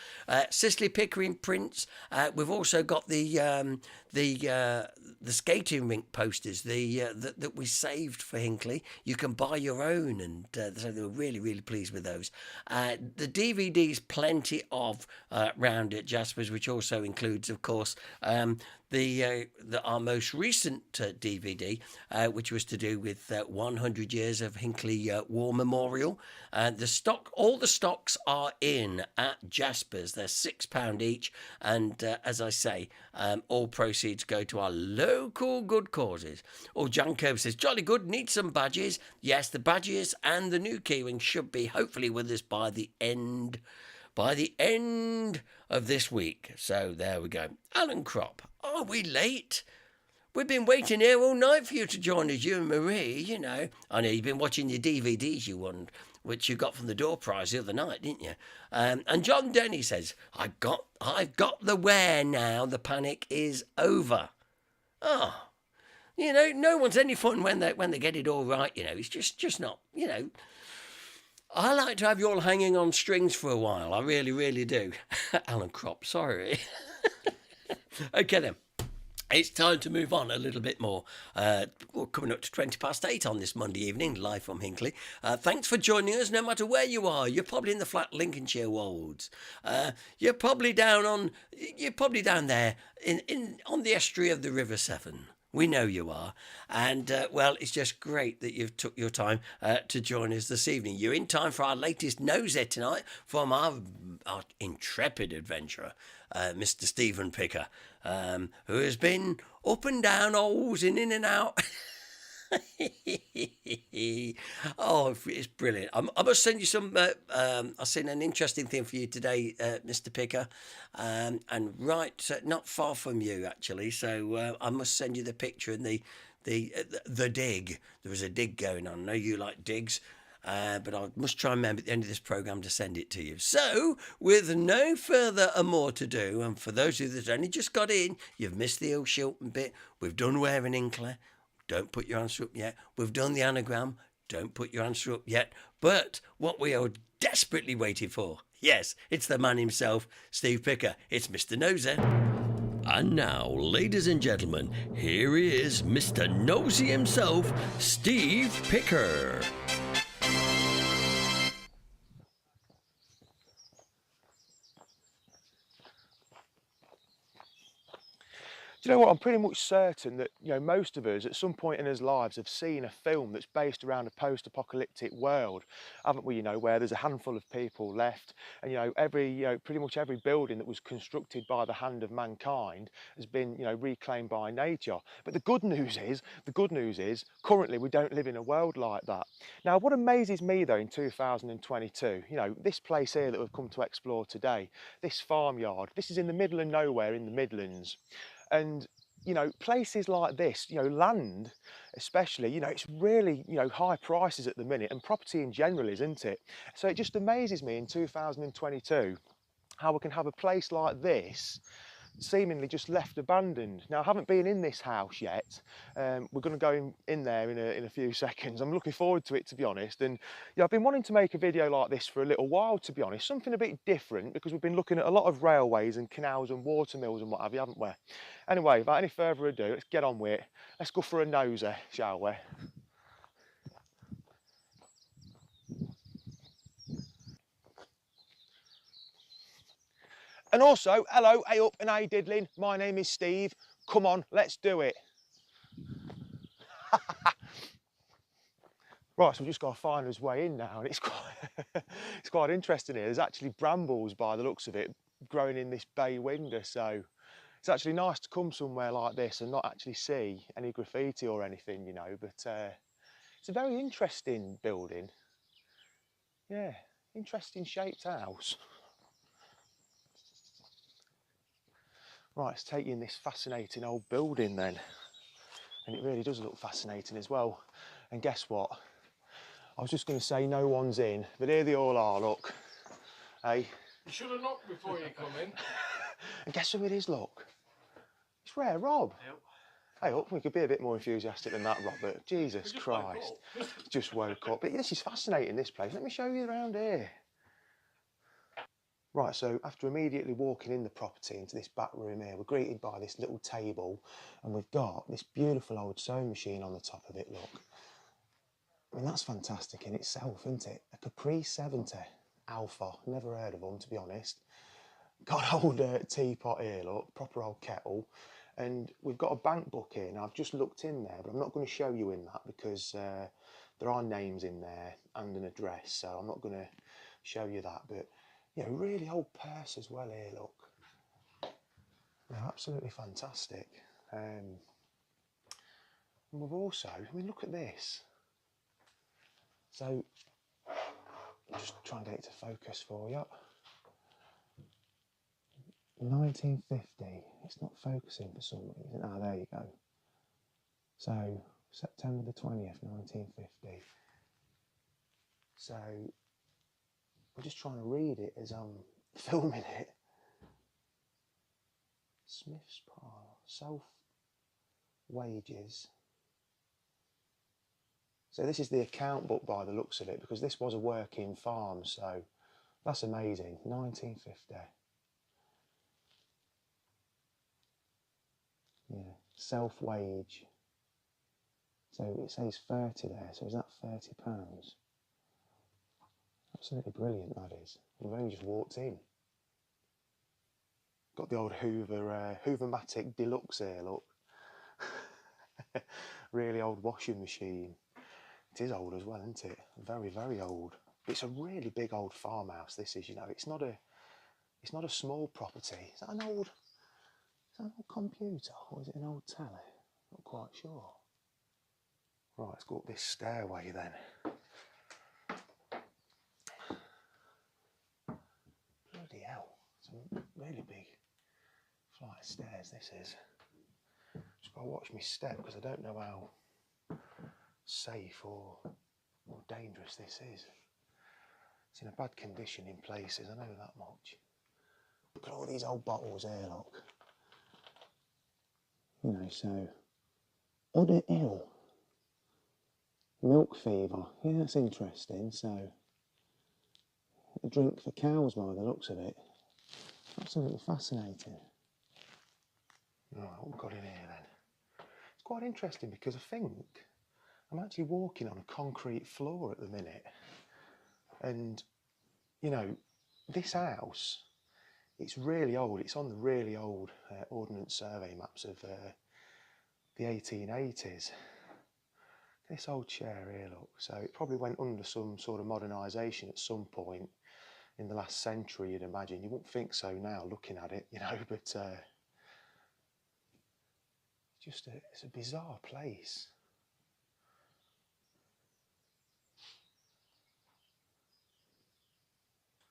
Cicely Pickering prints. We've also got the skating rink posters that we saved for Hinckley. You can buy your own, and so they were really, really pleased with those. The DVDs, plenty of round at Jasper's, which also includes, of course, our most recent DVD, which was to do with 100 years of Hinckley War Memorial. All the stocks are in at Jasper's. They're £6 each, and as I say, all proceeds go to our local good causes. Oh, John Kirby says, jolly good, need some badges. Yes, the badges and the new keyring should be hopefully with us by the end of this week. So there we go. Alan Crop, are we late? We've been waiting here all night for you to join us, you and Marie, I know you've been watching your DVDs you won, which you got from the door prize the other night, didn't you? And John Denny says, I've got the where now. The panic is over. Oh, no one's any fun when they get it all right, It's just not, I like to have you all hanging on strings for a while. I really, really do. Alan Crop, sorry. Okay then. It's time to move on a little bit more. We're coming up to 8:20 on this Monday evening, live from Hinckley. Thanks for joining us, no matter where you are. You're probably in the flat Lincolnshire Wolds. You're probably down there on the estuary of the River Severn. We know you are. And, it's just great that you've took your time to join us this evening. You're in time for our latest nosy tonight from our intrepid adventurer, Mr. Stephen Picker, who has been up and down holes and in and out. Oh, it's brilliant. I must send you some. I've seen an interesting thing for you today, Mr. Picker, and right not far from you actually. So I must send you the picture and the dig. There was a dig going on. I know you like digs. But I must try and remember at the end of this programme to send it to you. So, with no further more to do, and for those of you that only just got in, you've missed the old Shilton bit. We've done Where in Hinckley. Don't put your answer up yet. We've done the anagram. Don't put your answer up yet. But what we are desperately waiting for, yes, it's the man himself, Steve Picker. It's Mr. Nosy. And now, ladies and gentlemen, here he is, Mr. Nosy himself, Steve Picker. Do you know what? I'm pretty much certain that most of us at some point in our lives have seen a film that's based around a post-apocalyptic world, haven't we? Where there's a handful of people left, and pretty much every building that was constructed by the hand of mankind has been reclaimed by nature. But the good news is currently we don't live in a world like that. Now, what amazes me though in 2022, this place here that we've come to explore today, this farmyard, this is in the middle of nowhere in the Midlands. And, places like this, land especially, it's really, high prices at the minute, and property in general isn't it? So it just amazes me in 2022 how we can have a place like this seemingly just left abandoned. Now, I haven't been in this house yet. We're going to go in there in a few seconds. I'm looking forward to it, to be honest. And yeah, I've been wanting to make a video like this for a little while, to be honest. Something a bit different, because we've been looking at a lot of railways and canals and water mills and what have you, haven't we? Anyway, without any further ado, let's get on with it. Let's go for a nosy, shall we? And also, hello, hey up and hey diddling, my name is Steve. Come on, let's do it. Right, so we've just got to find his way in now, and it's quite interesting here. There's actually brambles, by the looks of it, growing in this bay window, so it's actually nice to come somewhere like this and not actually see any graffiti or anything, you know, but it's a very interesting building. Yeah, interesting shaped house. Right, let's take you in this fascinating old building then. And it really does look fascinating as well. And guess what? I was just going to say no one's in, but here they all are, look. Hey? You should have knocked before you come in. And guess who it is, look? It's Rare Rob. Hey up, we could be a bit more enthusiastic than that, Robert. Jesus Christ. Just woke up. But this is fascinating, this place. Let me show you around here. Right, so after immediately walking in the property into this back room here, we're greeted by this little table, and we've got this beautiful old sewing machine on the top of it, look. I mean, that's fantastic in itself, isn't it? A Capri 70 Alpha, never heard of them, to be honest. Got an old teapot here, look, proper old kettle. And we've got a bank book here. Now, I've just looked in there, but I'm not going to show you in that because there are names in there and an address, so I'm not going to show you that. But yeah, really old purse as well here, look. Yeah, absolutely fantastic. And we've also, I mean, look at this. So, I'll just try and get it to focus for you. 1950, it's not focusing for some reason. Ah, there you go. So, September the 20th, 1950. So, I'm just trying to read it as I'm filming it. Smith's Parlour, self wages. So this is the account book by the looks of it, because this was a working farm, so that's amazing. 1950. Yeah, self wage. So it says 30 there, so is that £30? Absolutely brilliant, that is. We've only just walked in. Got the old Hoovermatic Deluxe here, look. Really old washing machine. It is old as well, isn't it? Very, very old. It's a really big old farmhouse, this is, you know. It's not a small property. Is that an old computer, or is it an old telly? Not quite sure. Right, let's go up this stairway then. Bloody hell, it's a really big flight of stairs, this is. Just got to watch my step, because I don't know how safe or dangerous this is. It's in a bad condition in places, I know that much. Look at all these old bottles here, look. You know, so, Udder Hill, milk fever, yeah, that's interesting. So, a drink for cows by the looks of it. Absolutely fascinating. Right, what we've got in here then? It's quite interesting because I think I'm actually walking on a concrete floor at the minute. And, you know, this house, it's really old. It's on the really old Ordnance Survey maps of the 1880s. This old chair here, look. So it probably went under some sort of modernisation at some point in the last century, you'd imagine. You wouldn't think so now, looking at it, you know, but it's a bizarre place.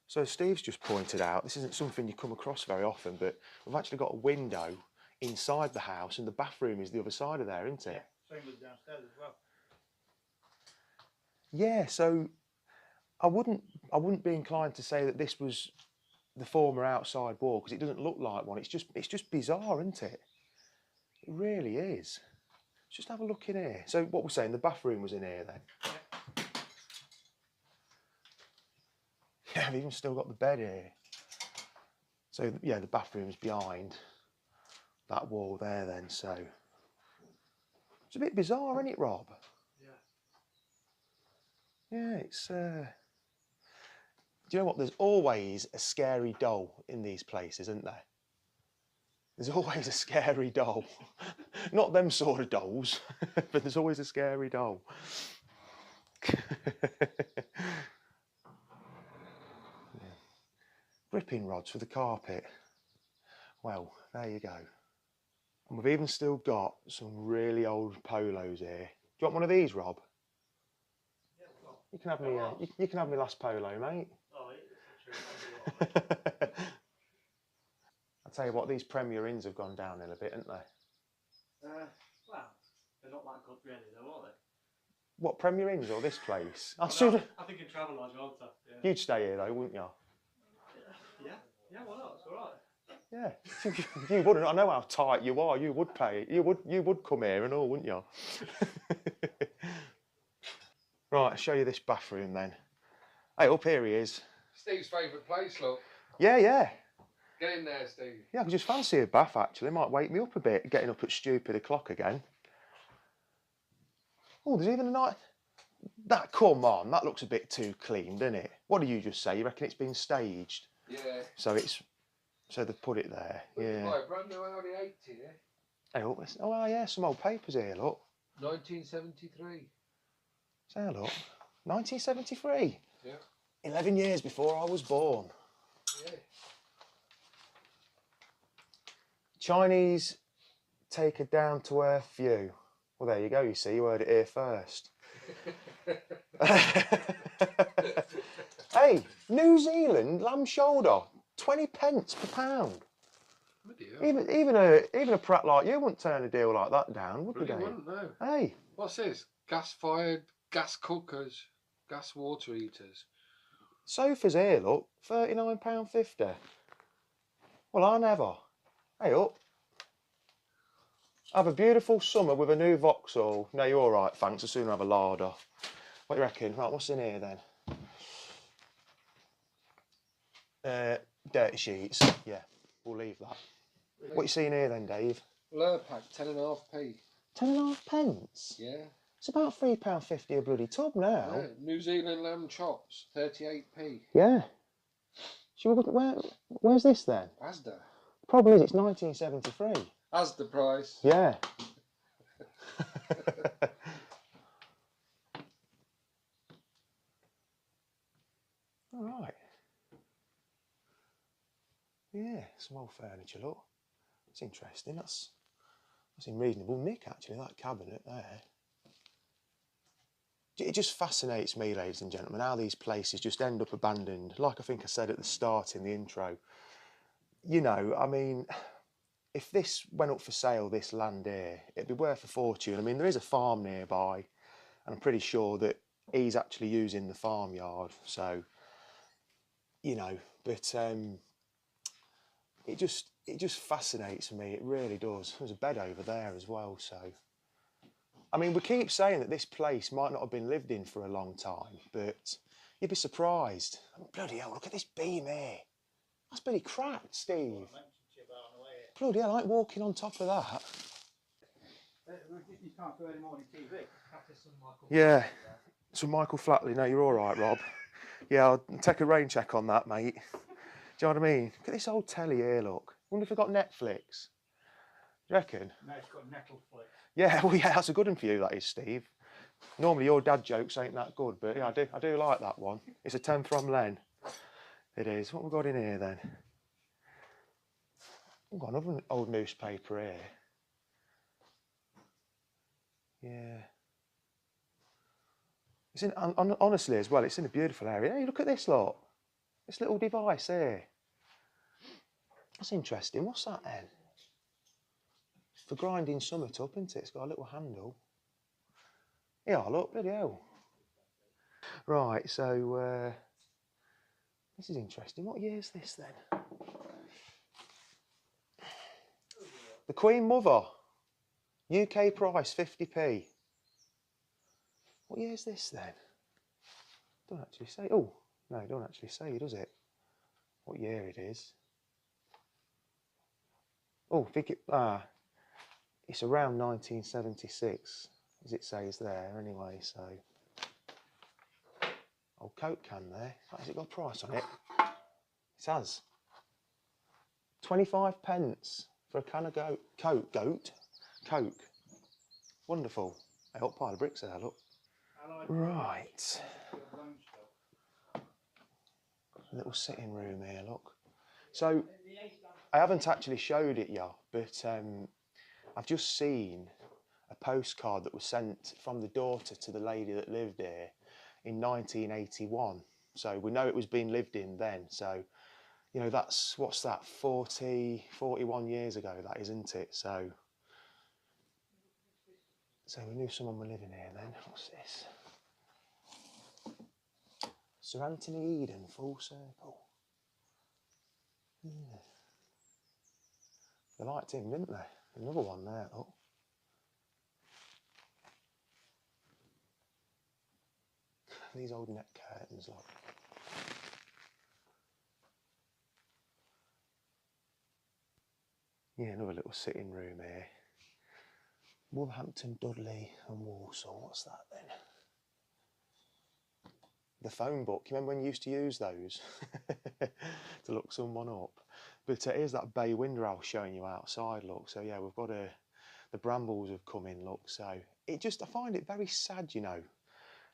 So Steve's just pointed out, this isn't something you come across very often, but we've actually got a window inside the house, and the bathroom is the other side of there, isn't it? Yeah, same as downstairs as well. Yeah, so I wouldn't be inclined to say that this was the former outside wall because it doesn't look like one. It's just bizarre, isn't it? It really is. Let's just have a look in here. So what we're saying, the bathroom was in here then? Yeah, I've even still got the bed here. So yeah, the bathroom's behind that wall there then, so. It's a bit bizarre, isn't it, Rob? Yeah. Yeah, it's... Do you know what? There's always a scary doll in these places, isn't there? There's always a scary doll. Not them sort of dolls, but there's always a scary doll. Yeah. Gripping rods for the carpet. Well, there you go. And we've even still got some really old polos here. Do you want one of these, Rob? Yeah, well, You can have me. You can have my last polo, mate. oh, it's a true. I'll tell you what, these Premier Inns have gone downhill a bit, haven't they? Well, they're not that good really, though, are they? What, Premier Inns or this place? I think in Travelodge, aren't I? Yeah. You'd stay here though, wouldn't you? Yeah. Yeah. Why not? It's all right. Yeah, you wouldn't. I know how tight you are. You would pay. You would come here and all, wouldn't you? Right, I'll show you this bathroom then. Hey, up here he is. Steve's favourite place, look. Yeah. Get in there, Steve. Yeah, I could just fancy a bath actually. Might wake me up a bit, getting up at stupid o'clock again. Oh, there's even a night. That, come on, that looks a bit too clean, doesn't it? What do you just say? You reckon it's been staged? Yeah. So they've put it there. Yeah. Right, brand new Audi 80 here. Hey, oh yeah, some old papers here. Look. 1973. Say look. 1973. Yeah. 11 years before I was born. Yeah. Chinese take a down-to-earth view. Well, there you go, you see, you heard it here first. Hey, New Zealand lamb shoulder, 20 pence per pound. Even a prat like you wouldn't turn a deal like that down, would Really they? wouldn't, no. Hey. What's this? Gas-fired, gas cookers, gas water heaters. Sofas here, look, £39.50. Well, I never. Hey, up. Have a beautiful summer with a new Vauxhall. No, you're all right, thanks. I'll soon have a larder. What do you reckon? Right, what's in here then? Dirty sheets. Yeah, we'll leave that. What you seeing here then, Dave? Lurpak, 10.5p. 10.5 pence? Yeah. It's about £3.50 a bloody tub now. Yeah. New Zealand lamb chops, 38p. Yeah. Where's this then? Asda. Problem is, it's 1973. Asda price. Yeah. All right. Yeah, some old furniture, look. It's interesting. That's in reasonable nick, actually, that cabinet there. It just fascinates me, ladies and gentlemen, how these places just end up abandoned. Like I think I said at the start in the intro. You know, I mean, if this went up for sale, this land here, it'd be worth a fortune. I mean, there is a farm nearby, and I'm pretty sure that he's actually using the farmyard. So, you know, but it just fascinates me. It really does. There's a bed over there as well. So, I mean, we keep saying that this place might not have been lived in for a long time, but you'd be surprised. Oh, bloody hell! Look at this beam here. That's bloody cracked, Steve. Bloody hell, I like walking on top of that. You can't do any more on TV. Yeah, so Michael Flatley, no, you're all right, Rob. Yeah, I'll take a rain check on that, mate. Do you know what I mean? Look at this old telly here, look. Wonder if they've got Netflix. Do you reckon? No, it's got Netflix. Yeah, well, yeah, that's a good one for you, that is, Steve. Normally your dad jokes ain't that good, but yeah, I do like that one. It's a 10 from Len. It is. What have we got in here then? We've got another old newspaper here. Yeah. It's in, honestly as well, it's in a beautiful area. Hey, look at this lot. This little device here. That's interesting. What's that then? For grinding summit up, isn't it? It's got a little handle. Yeah, look, bloody hell. Right, so This is interesting. What year is this then? The Queen Mother. UK price 50p. What year is this then? Don't actually say. Oh, no, it don't actually say, does it? What year it is? Oh, it's around 1976, as it says there anyway, so. Old Coke can there. Has it got a price on it? It has. 25 pence for a can of Coke. Wonderful. A whole pile of bricks there, look. Right. Little sitting room here, look. So, I haven't actually showed it yet, but I've just seen a postcard that was sent from the daughter to the lady that lived here in 1981. So we know it was being lived in then. So, you know, that's, what's that, 41 years ago, that isn't it? So we knew someone were living here then. What's this? Sir Anthony Eden, full circle. Yeah. They liked him, didn't they? Another one there, look. These old net curtains, look. Yeah, another little sitting room here. Wolverhampton, Dudley and Walsall. What's that then? The phone book. You remember when you used to use those to look someone up? But here's that bay window I was showing you outside, look. So yeah, we've got the brambles have come in, look. So I find it very sad, you know,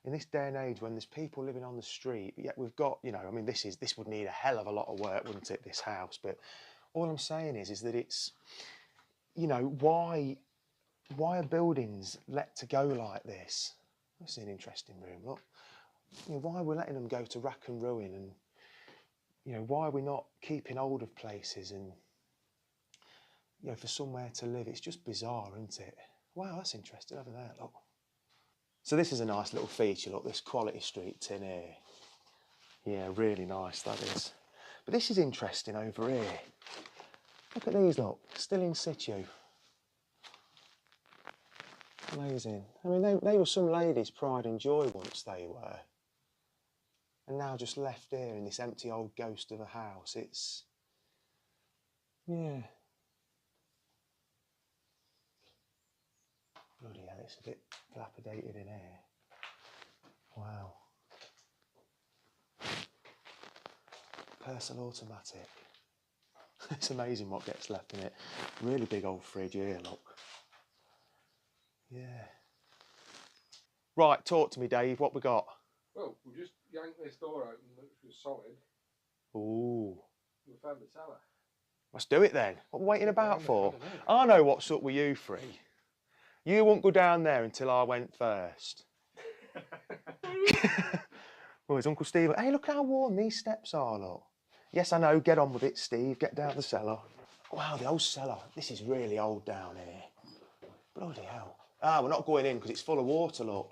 in this day and age when there's people living on the street, yet we've got, you know, I mean, this would need a hell of a lot of work, wouldn't it, this house? But all I'm saying is that it's, you know, why are buildings let to go like this? This is an interesting room, look. You know, why are we letting them go to rack and ruin, and you know, why are we not keeping hold of places and, you know, for somewhere to live? It's just bizarre, isn't it? Wow, that's interesting over there, look. So this is a nice little feature, look, this Quality Street tin here. Yeah, really nice, that is. But this is interesting over here. Look at these, look, still in situ. Amazing. I mean, they were some lady's pride and joy once, they were. And now just left here in this empty old ghost of a house. It's, yeah. Bloody hell, it's a bit dilapidated in here. Wow. Personal automatic. It's amazing what gets left in it. Really big old fridge here, look. Yeah. Right, talk to me, Dave. What we got? Well, we just yanked this door open, which was solid. Ooh. We found the cellar. Let's do it then. What are we waiting about for? I know what's up with you three. You won't go down there until I went first. Well, it's Uncle Steve. Hey, look how warm these steps are, look. Yes, I know. Get on with it, Steve. Get down the cellar. Wow, the old cellar. This is really old down here. Bloody hell. Ah, we're not going in because it's full of water, look.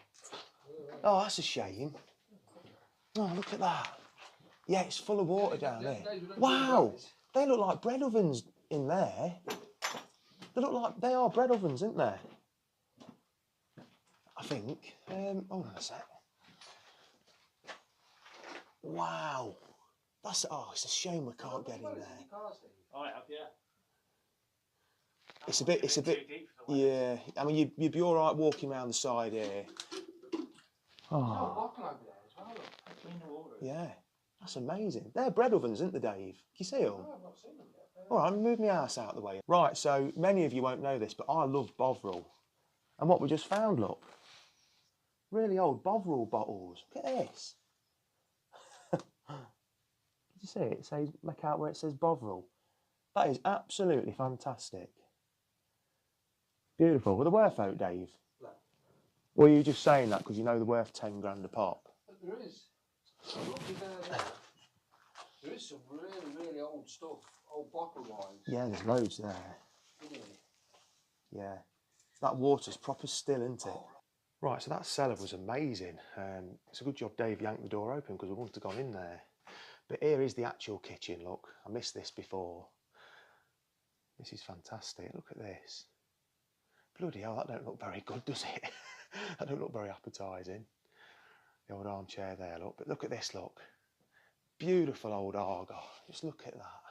Oh, that's a shame. Oh, look at that. Yeah, it's full of water down there. Wow, they look like bread ovens in there. They are bread ovens, aren't they? I think. Hold on a sec. Wow. It's a shame we can't get in there. I have, yeah. It's a bit, yeah. I mean, you'd be all right walking around the side here. Oh. Yeah, that's amazing. They're bread ovens, aren't they, Dave? Can you see them? No, I've not seen them yet. All right, move my ass out of the way. Right, so many of you won't know this, but I love Bovril. And what we just found, look. Really old Bovril bottles. Look at this. Did you see it? It says, make out where it says Bovril. That is absolutely fantastic. Beautiful. Well, they're worth out, Dave. No. Or are you just saying that because you know they're worth 10 grand a pop? But there is. There is some really, really old stuff. Old bottle wines. Yeah, there's loads there. Yeah. That water's proper still, isn't it? Oh. Right, so that cellar was amazing. It's a good job Dave yanked the door open because we wouldn't have gone in there. But here is the actual kitchen, look. I missed this before. This is fantastic. Look at this. Bloody hell, that don't look very good, does it? That don't look very appetising. The old armchair there, look. But look at this, look. Beautiful old Argo. Just look at that.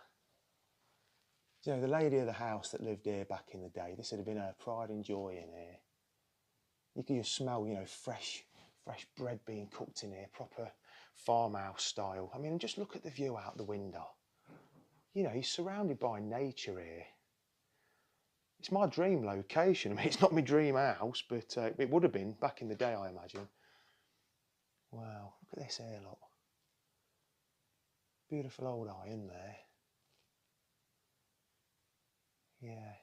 You know, the lady of the house that lived here back in the day, this would have been her pride and joy in here. You can just smell, you know, fresh bread being cooked in here, proper farmhouse style. I mean, just look at the view out the window. You know, you're surrounded by nature here. It's my dream location. I mean, it's not my dream house, but it would have been back in the day, I imagine. Wow, look at this here, look. Beautiful old iron there. Yeah,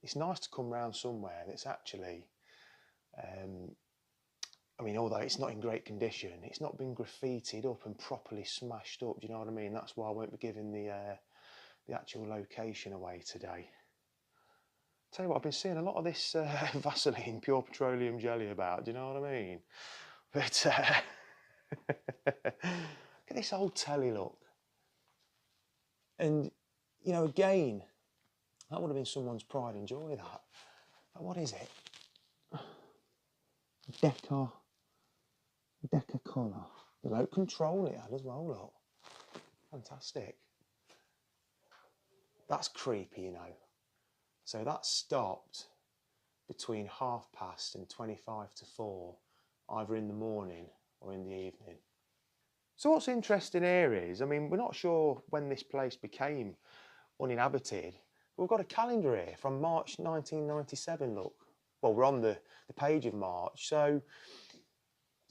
it's nice to come round somewhere that's actually, I mean, although it's not in great condition, it's not been graffitied up and properly smashed up, do you know what I mean? That's why I won't be giving the actual location away today. Tell you what, I've been seeing a lot of this Vaseline pure petroleum jelly about, do you know what I mean? But look at this old telly, look. And, you know, again, that would have been someone's pride and joy, that. But what is it? Decca colour. Remote control it had as well, look. Fantastic. That's creepy, you know. So that stopped between 4:30 and 4:25, either in the morning or in the evening. So what's interesting here is, I mean, we're not sure when this place became uninhabited. We've got a calendar here from March 1997, look. Well, we're on the page of March. So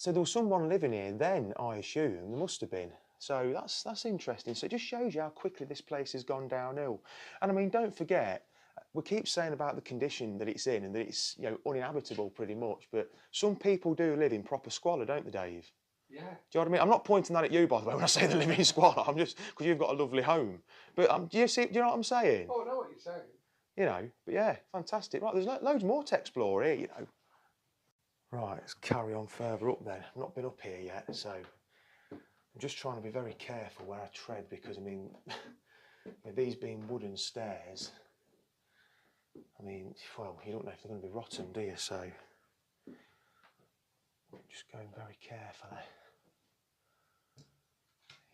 there was someone living here then, I assume. There must have been. So that's interesting. So it just shows you how quickly this place has gone downhill. And I mean, don't forget, we keep saying about the condition that it's in and that it's, you know, uninhabitable pretty much. But some people do live in proper squalor, don't they, Dave? Yeah. Do you know what I mean? I'm not pointing that at you, by the way, when I say they live in squalor. I'm just, because you've got a lovely home. But do you know what I'm saying? Oh, I know what you're saying. You know, but yeah, fantastic. Right, there's loads more to explore here, you know. Right, let's carry on further up then. I've not been up here yet, so I'm just trying to be very careful where I tread because, I mean, with these being wooden stairs, I mean, well, you don't know if they're going to be rotten, do you? So, just going very carefully.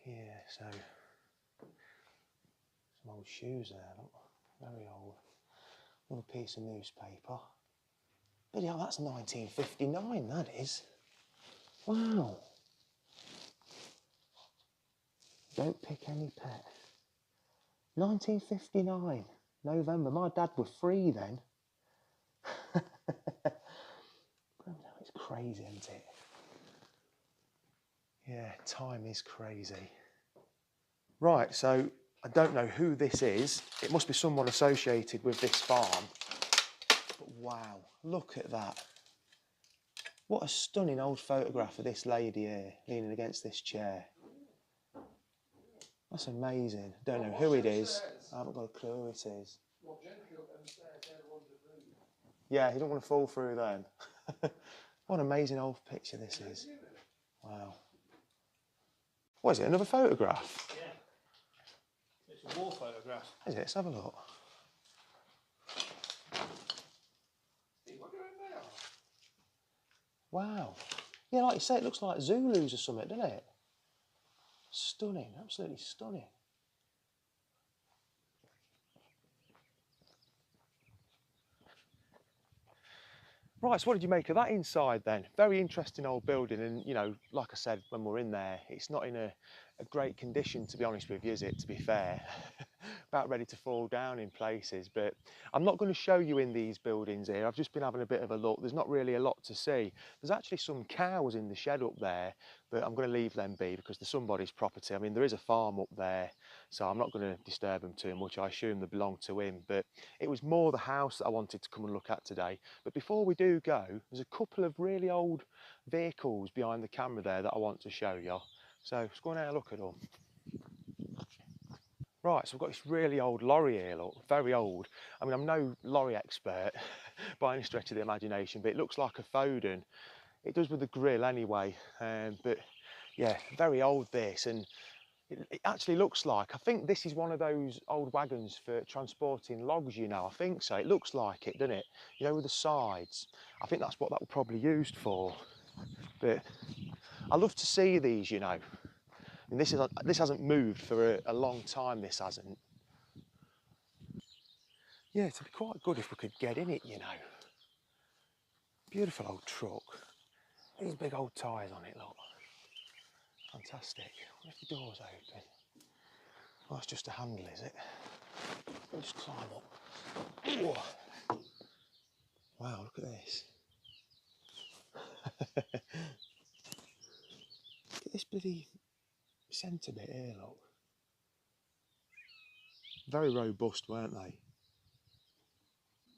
Yeah, so, some old shoes there, look, very old. Another piece of newspaper. But yeah, that's 1959, that is. Wow. Don't pick any pet. 1959, November. My dad was 3 then. It's crazy, isn't it? Yeah, time is crazy. Right, so I don't know who this is. It must be someone associated with this farm. But wow, look at that. What a stunning old photograph of this lady here, leaning against this chair. That's amazing. Don't know who it is. I haven't got a clue who it is. Yeah, you don't want to fall through then. What an amazing old picture this is. Wow. What is it, another photograph? Yeah. It's a wall photograph. Is it? Let's have a look. Wow. Yeah, like you say, it looks like Zulus or something, doesn't it? Stunning, absolutely stunning. Right, so what did you make of that inside then? Very interesting old building, and you know, like I said, when we're in there, it's not in a great condition, to be honest with you, is it, to be fair? About ready to fall down in places, but I'm not going to show you in these buildings here. I've just been having a bit of a look. There's not really a lot to see. There's actually some cows in the shed up there, but I'm going to leave them be because they're somebody's property. I mean, there is a farm up there, so I'm not going to disturb them too much. I assume they belong to him, but it was more the house that I wanted to come and look at today. But before we do go, there's a couple of really old vehicles behind the camera there that I want to show you. So let's go and have a look at them. Right, so we've got this really old lorry here, look, very old. I mean, I'm no lorry expert by any stretch of the imagination, but it looks like a Foden. It does with the grill anyway, but yeah, very old this. And It actually looks like, I think this is one of those old wagons for transporting logs, you know, I think so. It looks like it, doesn't it? You know, with the sides. I think that's what that was probably used for. But I love to see these, you know. And this hasn't moved for a long time, this hasn't. Yeah, it'd be quite good if we could get in it, you know. Beautiful old truck. These big old tyres on it, look. Fantastic. What if the door's open? Oh, it's just a handle, is it? We'll just climb up. Whoa. Wow, look at this. Look at this bloody centre bit here, look. Very robust, weren't they?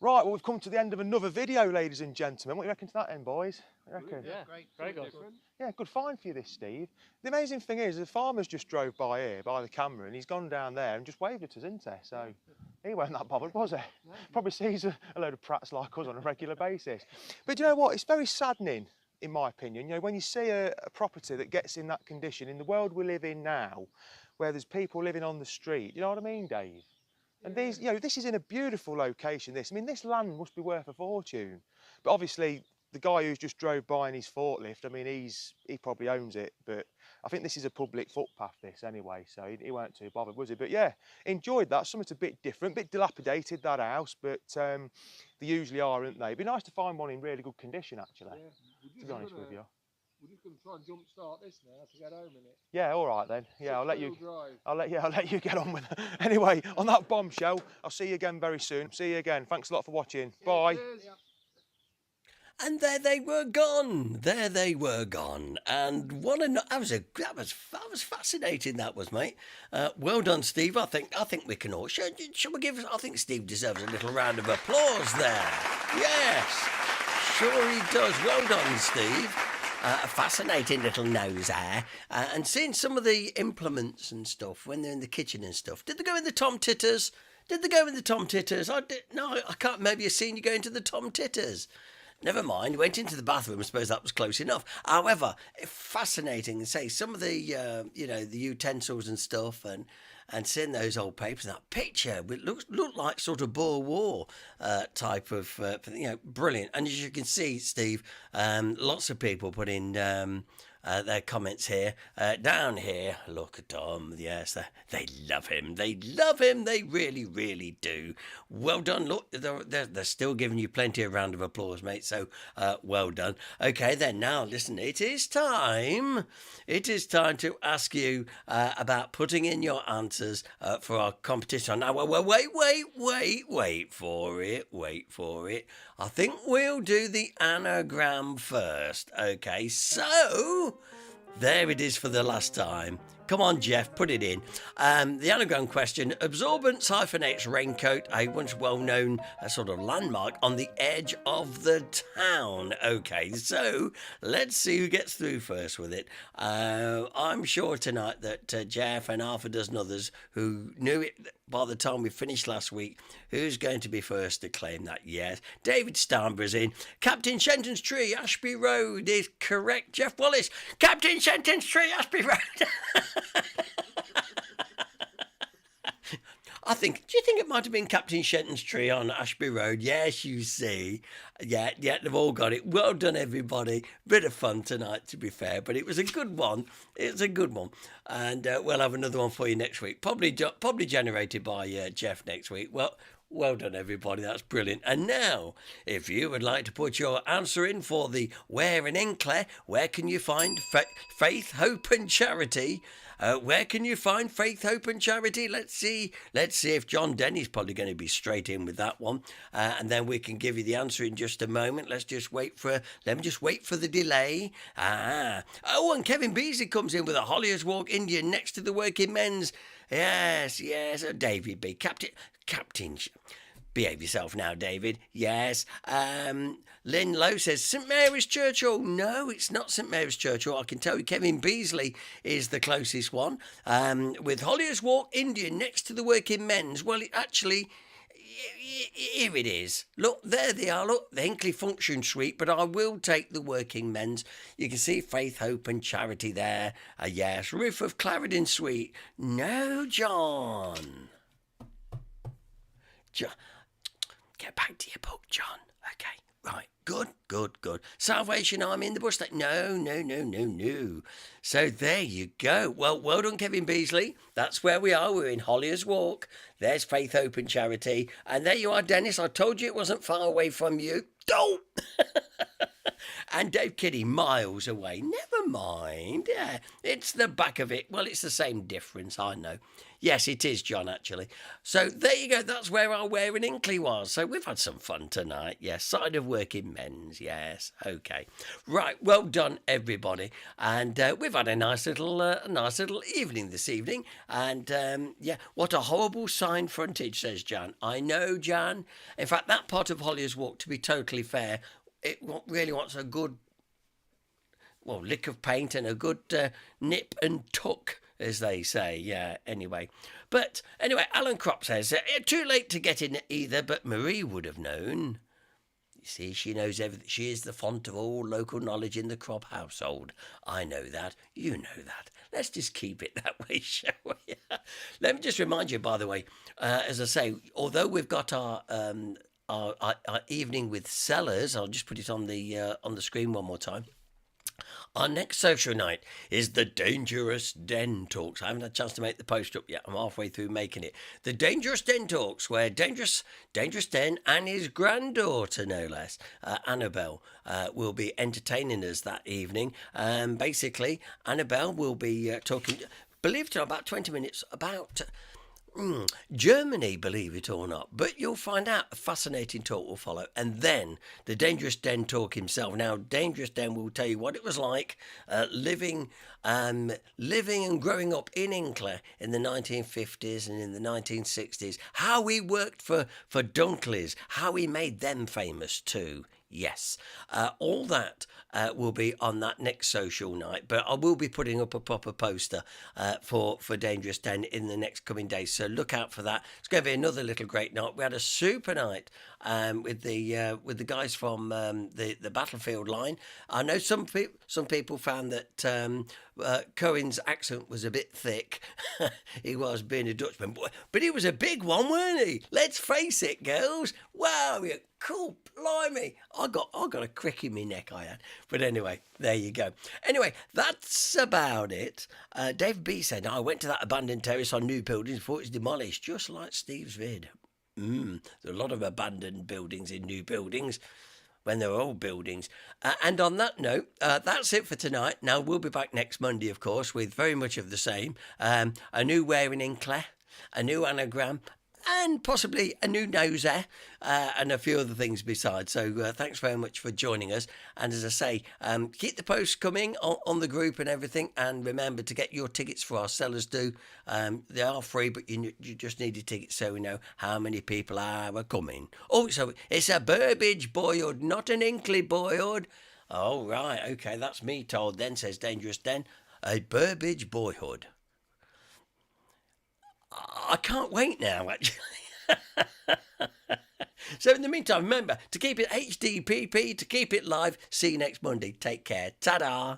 Right, well, we've come to the end of another video, ladies and gentlemen. What do you reckon to that end, boys? What do you reckon? Yeah, great. Very good. Yeah, good find for you this, Steve. The amazing thing is, the farmer's just drove by here, by the camera, and he's gone down there and just waved at us, isn't he? So he weren't that bothered, was he? No. Probably sees a load of prats like us on a regular basis. But do you know what? It's very saddening, in my opinion. You know, when you see a property that gets in that condition, in the world we live in now, where there's people living on the street, you know what I mean, Dave? And these, you know, this is in a beautiful location, this. I mean, this land must be worth a fortune. But obviously, the guy who's just drove by in his forklift, I mean, he probably owns it. But I think this is a public footpath, this, anyway. So he weren't too bothered, was he? But yeah, enjoyed that. Something a bit different, a bit dilapidated, that house. But they usually are, aren't they? It'd be nice to find one in really good condition, actually, to be honest with you. We're just going to try and jump start this now to get home in it. Yeah, all right then. Yeah, I'll let you Drive. get on with it. Anyway, on that bombshell, I'll see you again very soon. See you again. Thanks a lot for watching. Bye. Cheers. And there they were gone. There they were gone. And what a that was fascinating. That was, mate. Well done, Steve. I think we can all. Shall we give? I think Steve deserves a little round of applause there. Yes, sure he does. Well done, Steve. A fascinating little nose there. And seeing some of the implements and stuff when they're in the kitchen and stuff. Did they go in the Tom Titters? No, I can't. Maybe you've seen you go into the Tom Titters. Never mind, went into the bathroom. I suppose that was close enough. However, fascinating. Say some of the, the utensils and stuff, and seeing those old papers. That picture, it looked like sort of Boer War type of, brilliant. And as you can see, Steve, lots of people put in their comments here. Down here, look at Tom. Yes, they love him. They love him. They really, really do. Well done. Look, they're still giving you plenty of round of applause, mate. So well done. Okay, then now listen. It is time. It is time to ask you about putting in your answers for our competition. Now, wait for it. Wait for it. I think we'll do the anagram first. Okay, so there it is for the last time. Come on, Jeff, put it in. The anagram question: Absorbents-X raincoat, a once well-known sort of landmark on the edge of the town. Okay, so let's see who gets through first with it. I'm sure tonight that Jeff and half a dozen others who knew it by the time we finished last week, who's going to be first to claim that? Yes, David Starnborough's in. Captain Shenton's Tree, Ashby Road is correct. Jeff Wallace, Captain Shenton's Tree, Ashby Road. Do you think it might have been Captain Shenton's Tree on Ashby Road? Yes, you see. Yeah, they've all got it. Well done, everybody. Bit of fun tonight, to be fair, but it was a good one. It's a good one. And we'll have another one for you next week. Probably generated by Jeff next week. Well done, everybody. That's brilliant. And now, if you would like to put your answer in for the Where in Hinckley, where can you find Faith, Hope and Charity? Where can you find Faith, Hope and Charity? Let's see if John Denny's probably going to be straight in with that one. And then we can give you the answer in just a moment. Let me just wait for the delay. Oh, and Kevin Beasley comes in with a Holliers Walk Indian next to the working men's. Yes, David B. Captain. Behave yourself now, David. Yes. Lynn Lowe says St Mary's Church. Oh, no, it's not St Mary's Church. I can tell you Kevin Beasley is the closest one. With Holliers Walk Indian next to the working men's. Well, here it is. Look, there they are. Look, the Hinckley Function Suite, but I will take the working men's. You can see Faith, Hope and Charity there. Yes, Roof of Clarendon Suite. No, John. John, get back to your book, John. Okay, right. Good. Salvation Army in the bush. No. So there you go. Well done, Kevin Beasley. That's where we are. We're in Hollier's Walk. There's Faith, Hope and Charity. And there you are, Dennis. I told you it wasn't far away from you. Don't! And Dave Kiddie, miles away. Never mind. Yeah, it's the back of it. Well, it's the same difference, I know. Yes, it is, John, actually. So there you go. That's where our Where in Hinckley was. So we've had some fun tonight. Yes, side of working men's. Yes, okay. Right, well done, everybody. And we've had a nice little evening this evening. And yeah, what a horrible sign frontage, says Jan. I know, Jan. In fact, that part of Hollier's Walk, to be totally fair, it really wants a good, lick of paint and a good nip and tuck, as they say. Yeah, anyway. But anyway, Alan Kropp says, too late to get in either, but Marie would have known. You see, she knows everything. She is the font of all local knowledge in the Kropp household. I know that. You know that. Let's just keep it that way, shall we? Let me just remind you, by the way, as I say, although we've got our evening with Sellers, I'll just put it on the screen one more time. Our next social night is the Dangerous Den Talks. I haven't had a chance to make the post up yet. I'm halfway through making it. The Dangerous Den Talks, where Dangerous Den and his granddaughter, no less, Annabelle, will be entertaining us that evening. Basically, Annabelle will be talking, believe it or not, about 20 minutes about Germany, believe it or not. But you'll find out a fascinating talk will follow. And then the Dangerous Den talk himself. Now, Dangerous Den will tell you what it was like living and growing up in Hinckley in the 1950s and in the 1960s. How he worked for Dunkley's. How he made them famous too. Yes, all that will be on that next social night, but I will be putting up a proper poster for Dangerous Den in the next coming days, so look out for that. It's going to be another little great night. We had a super night with the guys from the Battlefield line. I know some people found that Cohen's accent was a bit thick. He was, being a Dutchman, but he was a big one, weren't he? Let's face it, girls. Wow, you're cool, blimey. I got a crick in my neck, I had. But anyway, there you go. Anyway, that's about it. Dave B said, I went to that abandoned terrace on new buildings before it was demolished, just like Steve's vid. There's a lot of abandoned buildings in new buildings when they're old buildings. And on that note, that's it for tonight. Now, we'll be back next Monday, of course, with very much of the same. A new Where in Hinckley, a new anagram, and possibly a new nosy, and a few other things besides. So thanks very much for joining us. And as I say, keep the posts coming on the group and everything. And remember to get your tickets for our Sellers do. They are free, but you just need a ticket so we know how many people are coming. Oh, so it's a Burbage boyhood, not an Hinckley boyhood. Oh, right. Okay, that's me told then, says Dangerous Den. A Burbage boyhood. I can't wait now, actually. So in the meantime, remember to keep it HDPP, to keep it live. See you next Monday. Take care. Ta-da.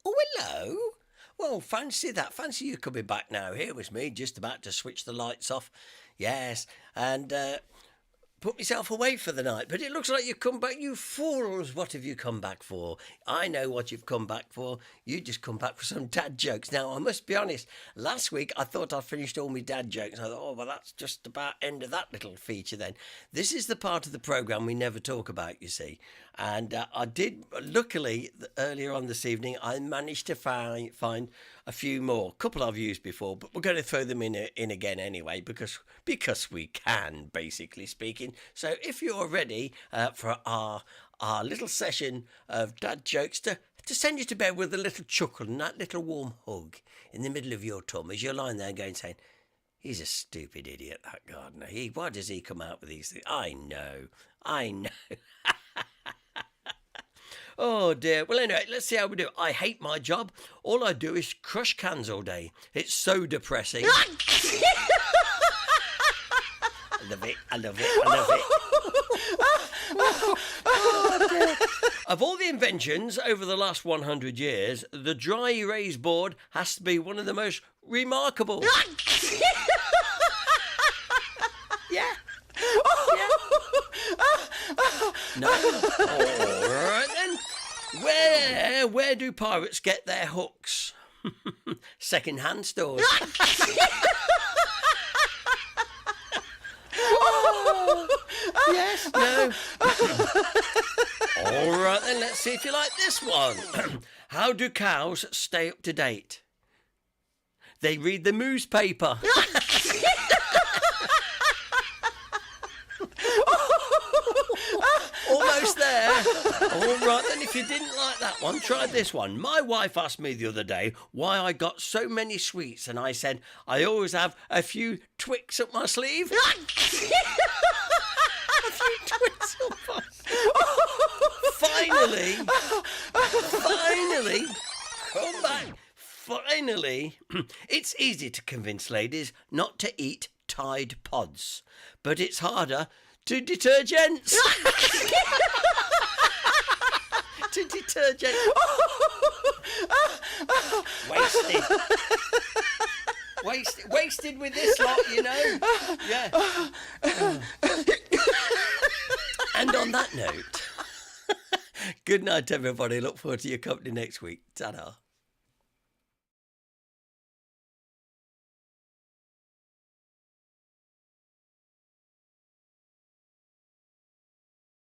Oh, hello. Well, fancy that. Fancy you coming back now. Here was me, just about to switch the lights off. Yes, and put myself away for the night. But it looks like you've come back. You fools, what have you come back for? I know what you've come back for. You just come back for some dad jokes. Now, I must be honest, last week I thought I'd finished all my dad jokes. I thought, oh, well, that's just about end of that little feature then. This is the part of the programme we never talk about, you see. And I did, luckily, earlier on this evening, I managed to find a few more. A couple I've used before, but we're going to throw them in again anyway, because we can, basically speaking. So if you're ready for our little session of dad jokes to send you to bed with a little chuckle and that little warm hug in the middle of your tum as you're lying there going saying, he's a stupid idiot, that gardener. Why does he come out with these things? I know. Oh dear. Well, anyway, let's see how we do. I hate my job. All I do is crush cans all day. It's so depressing. I love it. Oh, dear. Of all the inventions over the last 100 years, the dry erase board has to be one of the most remarkable. Yeah. No. All right then. Where do pirates get their hooks? Second-hand stores. Yes. No. All right then. Let's see if you like this one. How do cows stay up to date? They read the newspaper. Almost there. All right then, if you didn't like that one, try this one. My wife asked me the other day why I got so many sweets, and I said I always have a few Twix up my sleeve. A few Twix up my sleeve. Finally, come back. Finally, it's easy to convince ladies not to eat Tide Pods, but it's harder to detergents. To detergent. Wasted with this lot, you know. Yeah. And on that note, good night, everybody. Look forward to your company next week. Ta-da.